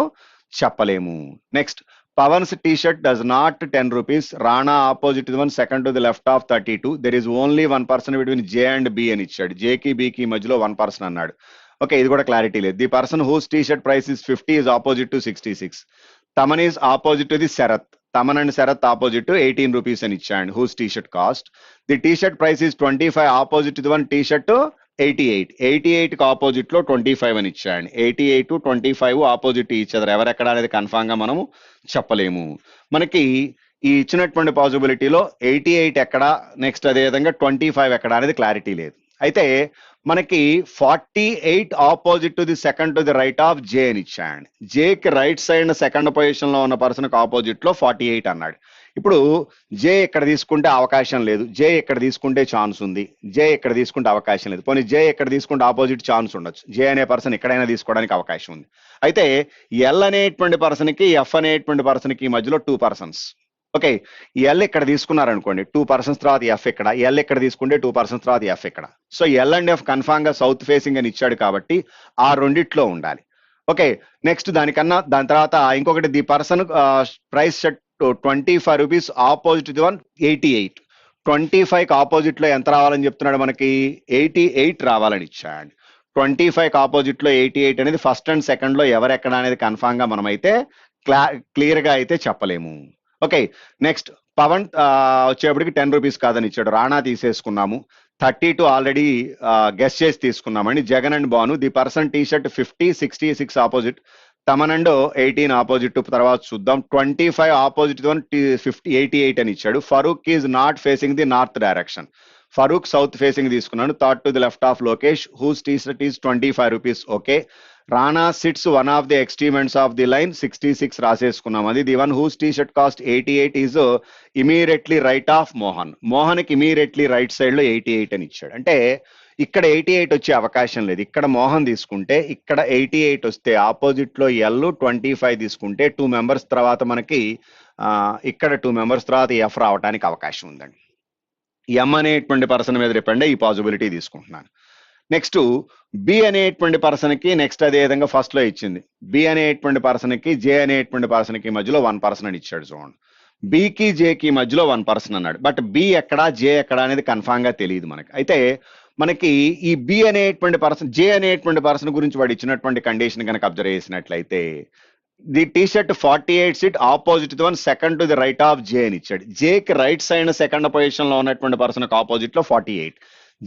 చెప్పలేము. Next Pavan's T shirt does not 10 rupees. Rana opposite one second to the left of 32. There is only 1 person between J and B అని ఇచ్చాడు. జేకి బికి మధ్యలో 1 పర్సన్ అన్నాడు. ఓకే, ఇది కూడా క్లారిటీ లేదు. The person whose T shirt price is 50 is opposite to 66. Thaman is opposite to the Sarath. Thaman and Sarath opposite to 18 rupees అని ఇచ్చాడు. Whose T shirt cost the T shirt price is 25 opposite to the one T shirt 88. 88 కి opposite లో 25 అని ఇచ్చాడు. 88 to 25 opposite each other. ఎవరెక్కడ అనేది confirm గా మనము చెప్పలేము. మనకి ఈ ఇచ్చినటువంటి పాసిబిలిటీలో 88 ఎక్కడ, నెక్స్ట్ అదే విధంగా 25 ఎక్కడ అనేది క్లారిటీ లేదు. అయితే మనకి 48 opposite to the second to the right of J అని ఇచ్చాడు. జేకి రైట్ సైడ్ సెకండ్ పొజిషన్ లో ఉన్న పర్సన్ కి ఆపోజిట్ లో 48 అన్నాడు. ఇప్పుడు జే ఇక్కడ తీసుకుంటే అవకాశం లేదు, జే ఇక్కడ తీసుకుంటే ఛాన్స్ ఉంది, జే ఇక్కడ తీసుకుంటే అవకాశం లేదు. పోనీ జే ఇక్కడ తీసుకుంటే ఆపోజిట్ ఛాన్స్ ఉండొచ్చు. జే అనే పర్సన్ ఎక్కడైనా తీసుకోవడానికి అవకాశం ఉంది. అయితే ఎల్ అనేటువంటి పర్సన్ కి ఎఫ్ అనేటువంటి పర్సన్ కి మధ్యలో 2 పర్సన్స్. ఓకే, ఎల్ ఇక్కడ తీసుకున్నారనుకోండి, 2 పర్సన్స్ తర్వాత ఎఫ్ ఇక్కడ, ఎల్ ఇక్కడ తీసుకుంటే 2 పర్సన్స్ తర్వాత ఎఫ్ ఇక్కడ. So L and F confirm గా సౌత్ ఫేసింగ్ అని ఇచ్చాడు కాబట్టి ఆ రెండిట్లో ఉండాలి. ఓకే, నెక్స్ట్ దాని తర్వాత ఇంకొకటి the person price shirt 25 rupees opposite the one 88. 25 కి ఆపోజిట్ లో ఎంత రావాలని చెప్తున్నాడు మనకి 88 రావాలని ఇచ్చాడు. 25 ఆపోజిట్ లో 88 అనేది ఫస్ట్ అండ్ సెకండ్ లో ఎవరెక్కడ అనేది కన్ఫామ్ గా మనం అయితే క్లియర్ గా అయితే చెప్పలేము. ఓకే, నెక్స్ట్ పవన్ వచ్చేప్పటికి 10 రూపీస్ కాదని ఇచ్చాడు. రాణా తీసేసుకున్నాము. 32 ఆల్రెడీ గెస్ చేసి తీసుకున్నామండి. Jagan and Banu the person T shirt 50, 66 opposite. తమనండో 18 ఆపోజిట్. తర్వాత చూద్దాం 25 ఆపోజిట్ 50, 88 అని ఇచ్చాడు. Farooq is not facing the north direction. Farooq south facing తీసుకున్నాను. Third to the left of Lokesh whose tea shirt is 25 rupees. Okay, Rana sits one of the extremes of the line 66 రాసేసుకున్నాం. అది the one whose T shirt cost 88 is immediately right of Mohan. మోహన్కి immediately right side లో 88 అని ఇచ్చాడు. అంటే ఇక్కడ 88 వచ్చే అవకాశం లేదు. ఇక్కడ మోహన్ తీసుకుంటే ఇక్కడ 88 వస్తే ఆపోజిట్ లో ఎల్ 25 తీసుకుంటే 2 మెంబర్స్ తర్వాత మనకి ఇక్కడ 2 మెంబర్స్ తర్వాత ఎఫ్ రావడానికి అవకాశం ఉందండి. ఎం అనేటువంటి పర్సన్ మీద డిపెండ్ ఈ పాసిబిలిటీ తీసుకుంటున్నాను. నెక్స్ట్ బి అనేటువంటి పర్సన్ కి నెక్స్ట్ అదే విధంగా ఫస్ట్ లో ఇచ్చింది. బి అనేటువంటి పర్సన్ కి జే అనేటువంటి పర్సన్ కి మధ్యలో 1 పర్సన్ అని ఇచ్చాడు. చూడండి, బికి జేకి మధ్యలో 1 పర్సన్ అన్నాడు. బట్ బి ఎక్కడ జే ఎక్కడ అనేది కన్ఫామ్ గా తెలియదు మనకి. అయితే మనకి ఈ బి అనేటువంటి పర్సన్ జే అనేటువంటి పర్సన్ గురించి వాడు ఇచ్చినటువంటి కండిషన్ కనుక అబ్జర్వ్ చేసినట్లయితే the T shirt 48 seat opposite the one second to the right of J అని ఇచ్చాడు. జేకి రైట్ సైడ్ సెకండ్ పొజిషన్ లో ఉన్నటువంటి పర్సన్ ఆపోజిట్ లో 48.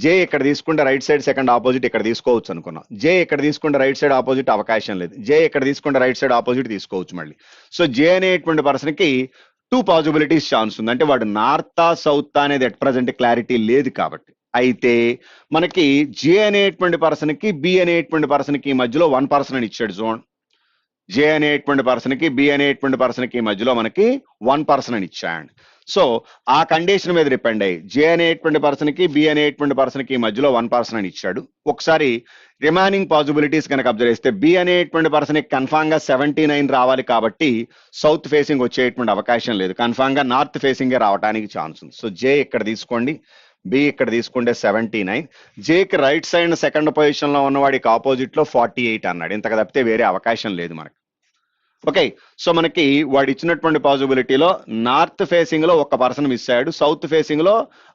జే ఇక్కడ తీసుకుంటే రైట్ సైడ్ సెకండ్ ఆపోజిట్ ఇక్కడ తీసుకోవచ్చు అనుకున్నాం. జే ఇక్కడ తీసుకుంటే రైట్ సైడ్ ఆపోజిట్ అవకాశం లేదు. జే ఇక్కడ తీసుకుంటే రైట్ సైడ్ ఆపోజిట్ తీసుకోవచ్చు మళ్ళీ. సో జే అనేటువంటి పర్సన్ కి 2 పాసిబిలిటీస్ ఛాన్స్ ఉంది. అంటే వాడు నార్తా సౌత్ అనేది ఎట్ ప్రజెంట్ క్లారిటీ లేదు కాబట్టి. అయితే మనకి జే అనేటువంటి పర్సన్ కి బి అనేటువంటి పర్సన్ కి మధ్యలో 1 పర్సన్ అని ఇచ్చాడు. జోన్ జే అనేటువంటి పర్సన్ కి బి అనేటువంటి పర్సన్ కి మధ్యలో మనకి 1 పర్సన్ అని ఇచ్చాడు. సో ఆ కండిషన్ మీద డిపెండ్ అయ్యి జే అనేటువంటి పర్సన్ కి బి అనేటువంటి పర్సన్ కి మధ్యలో 1 పర్సన్ అని ఇచ్చాడు. ఒకసారి రిమైనింగ్ పాసిబిలిటీస్ కనుక అబ్జర్వ్ చేస్తే బి అనేటువంటి పర్సన్ కి కన్ఫామ్ గా 79 రావాలి కాబట్టి సౌత్ ఫేసింగ్ వచ్చేటువంటి అవకాశం లేదు. కన్ఫామ్ గా నార్త్ ఫేసింగ్ రావడానికి ఛాన్స్ ఉంది. సో జే ఇక్కడ తీసుకోండి, బి ఇక్కడ తీసుకుంటే 79. జేకి రైట్ సైడ్ సెకండ్ పొజిషన్ లో ఉన్నవాడికి ఆపోజిట్ లో 48 అన్నాడు. ఇంతకు తప్పితే వేరే అవకాశం లేదు మనకి. ఓకే, సో మనకి వాడు ఇచ్చినటువంటి పాసిబిలిటీలో నార్త్ ఫేసింగ్ లో 1 పర్సన్ మిస్ అయ్యాడు. సౌత్ ఫేసింగ్ లో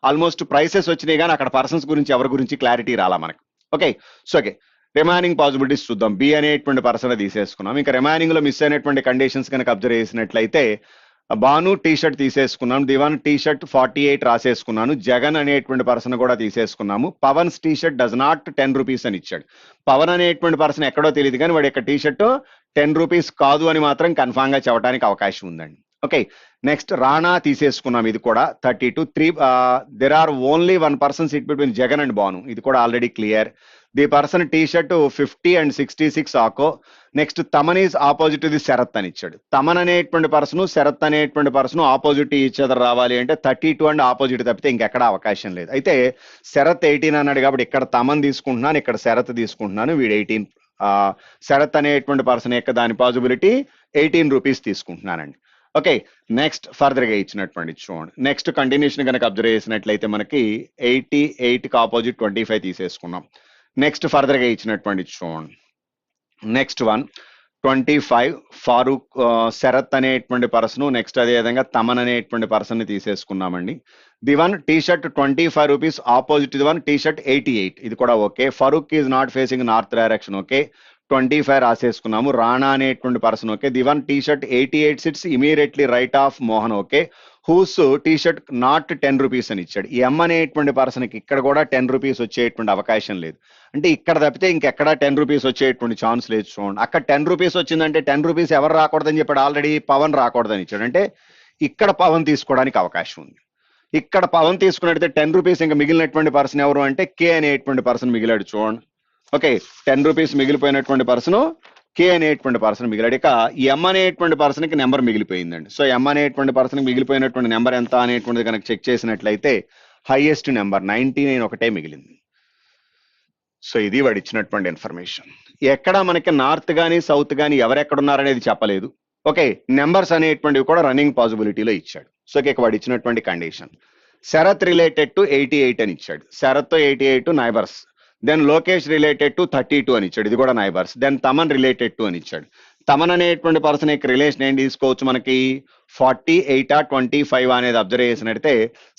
ఆల్మోస్ట్ ప్రైసెస్ వచ్చినాయి కానీ అక్కడ పర్సన్స్ గురించి ఎవరి గురించి క్లారిటీ రాలా మనకి. Okay, so okay remaining possibilities చూద్దాం. బి అనేటువంటి పర్సన్ తీసేసుకున్నాం. ఇంకా రిమైనింగ్ లో మిస్ అయినటువంటి కండిషన్స్ కనుక అబ్జర్వ్ చేసినట్లయితే బాను టీ షర్ట్ తీసేసుకున్నాను. దివాన్ టీ షర్ట్ 48 రాసేసుకున్నాను. జగన్ అనేటువంటి పర్సన్ కూడా తీసేసుకున్నాము. Pawan T shirt does not 10 rupees అని ఇచ్చాడు. పవన్ అనేటువంటి పర్సన్ ఎక్కడో తెలియదు కానీ వాడి యొక్క టీ షర్ట్ 10 రూపీస్ కాదు అని మాత్రం కన్ఫామ్ గా చెప్పడానికి అవకాశం ఉందండి. ఓకే, నెక్స్ట్ రాణా తీసేసుకున్నాం. ఇది కూడా 32. 3 there are only 1 person seat between Jagan and Banu. ఇది కూడా already clear. The person T shirt 50 and 66 ఆకో. Next Taman is opposite the Sharath అని ఇచ్చాడు. తమన్ అనేటువంటి పర్సన్ శరత్ అనేటువంటి పర్సన్ ఆపోజిట్ ఈచ్ అదర్ రావాలి అంటే 32 అండ్ ఆపోజిట్ తప్పితే ఇంకెక్కడ అవకాశం లేదు. అయితే శరత్ 18 అన్నాడు కాబట్టి ఇక్కడ తమన్ తీసుకుంటున్నాను, ఇక్కడ శరత్ తీసుకుంటున్నాను. వీడు 18. శరత్ అనేటువంటి పర్సన్ యొక్క దాని పాసిబిలిటీ 18 రూపీస్ తీసుకుంటున్నానండి. ఓకే, నెక్స్ట్ ఫర్దర్ గా ఇచ్చినటువంటి చూడండి. నెక్స్ట్ కంటిన్యూషన్ కనుక అబ్జర్వ్ చేసినట్లయితే మనకి 88 కి ఆపోజిట్ 25 తీసేసుకున్నాం. నెక్స్ట్ ఫర్దర్ గా ఇచ్చినటువంటి చూడండి. నెక్స్ట్ 25 ఫారూక్ శరత్ అనేటువంటి పర్సన్. నెక్స్ట్ అదే విధంగా తమన్ అనేటువంటి పర్సన్ ని తీసేసుకున్నామండి. The one T shirt 25 rupees opposite the one T shirt 88. ఇది కూడా okay. Farooq is not facing north direction. Okay, 25 రాసేసుకున్నాము. రాణా అనేటువంటి person. Okay, the one T shirt 88 sits immediately right of Mohan. Okay, whose tea shirt not 10 rupees అని ఇచ్చాడు. ఈ ఎం అనేటువంటి person కి ఇక్కడ కూడా 10 రూపీస్ వచ్చేటువంటి అవకాశం లేదు. అంటే ఇక్కడ తప్పితే ఇంకెక్కడ 10 రూపీస్ వచ్చేటువంటి ఛాన్స్ లేదు. చూడండి, అక్కడ 10 రూపీస్ వచ్చిందంటే 10 రూపీస్ ఎవరు రాకూడదని చెప్పాడు. ఆల్రెడీ పవన్ రాకూడదని ఇచ్చాడు. అంటే ఇక్కడ పవన్ తీసుకోవడానికి అవకాశం ఉంది. ఇక్కడ పవన్ తీసుకున్నట్టయితే 10 రూపీస్ ఇంకా మిగిలినటువంటి పర్సన్ ఎవరు అంటే కే అనేటువంటి పర్సన్ మిగిలాడు. చూడండి, ఓకే 10 రూపీస్ మిగిలిపోయినటువంటి పర్సన్ కే అనేటువంటి పర్సన్ మిగిలాడు. ఇక ఎం అనేటువంటి పర్సన్ కి నెంబర్ మిగిలిపోయిందండి. సో ఎం అనేటువంటి పర్సన్ కి మిగిలిపోయినటువంటి నెంబర్ ఎంత అనేటువంటిది కనుక చెక్ చేసినట్లయితే హైయెస్ట్ నెంబర్ 99 ఒకటే మిగిలింది. సో ఇది వాడు ఇచ్చినటువంటి ఇన్ఫర్మేషన్. ఎక్కడ మనకి నార్త్ కానీ సౌత్ కానీ ఎవరెక్కడున్నారనేది చెప్పలేదు. ఓకే, నెంబర్స్ అనేటువంటివి కూడా రన్నింగ్ పాసిబిలిటీలో ఇచ్చాడు. సో ఇక వాడు ఇచ్చినటువంటి కండిషన్ శరత్ రిలేటెడ్ టు 88 అని ఇచ్చాడు. Sarath 88 neighbours. Then Lokesh related to 32 అని ఇచ్చాడు. ఇది కూడా neighbours. Then Thaman related to అని ఇచ్చాడు. తమన్ అనేటువంటి పర్సన్ యొక్క రిలేషన్ ఏం తీసుకోవచ్చు మనకి 48 25 అనేది అబ్జర్వ్ చేసినట్టయితే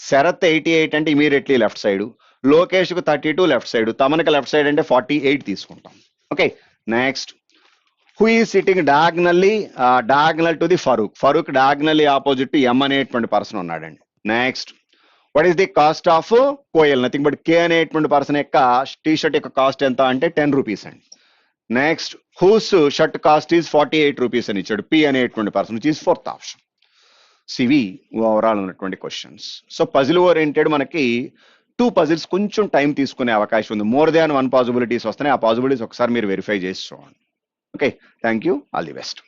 శరత్ 88 అంటే ఇమీడియట్లీ లెఫ్ట్ సైడ్, లోకేష్ కు 32 లెఫ్ట్ సైడ్, తమన్కి లెఫ్ట్ సైడ్ అంటే 48 తీసుకుంటాం. ఓకే, నెక్స్ట్ హూ ఈ sitting diagonal to the Farooq diagonally opposite to M అనేటువంటి పర్సన్ ఉన్నాడండి. Next what is the cost of Koyal, nothing but K అనేటువంటి పర్సన్ యొక్క టీ షర్ట్ యొక్క కాస్ట్ ఎంత అంటే 10 రూపీస్ అండి. Next whose shirt cost is 48 rupees అని ఇచ్చాడు పి అనేటువంటి person, which is 4th option. సివి ఓవరాల్ ఉన్నటువంటి క్వశ్చన్స్. సో పజిల్ ఓరియంటెడ్ మనకి 2 పజిల్స్ కొంచెం టైం తీసుకునే అవకాశం ఉంది. మోర్ దాన్ 1 పాసిబిలిటీస్ వస్తున్నాయి, ఆ పాసిబిలిటీస్ ఒకసారి మీరు వెరిఫై చేసి చూడండి. Okay, thank you, all the best.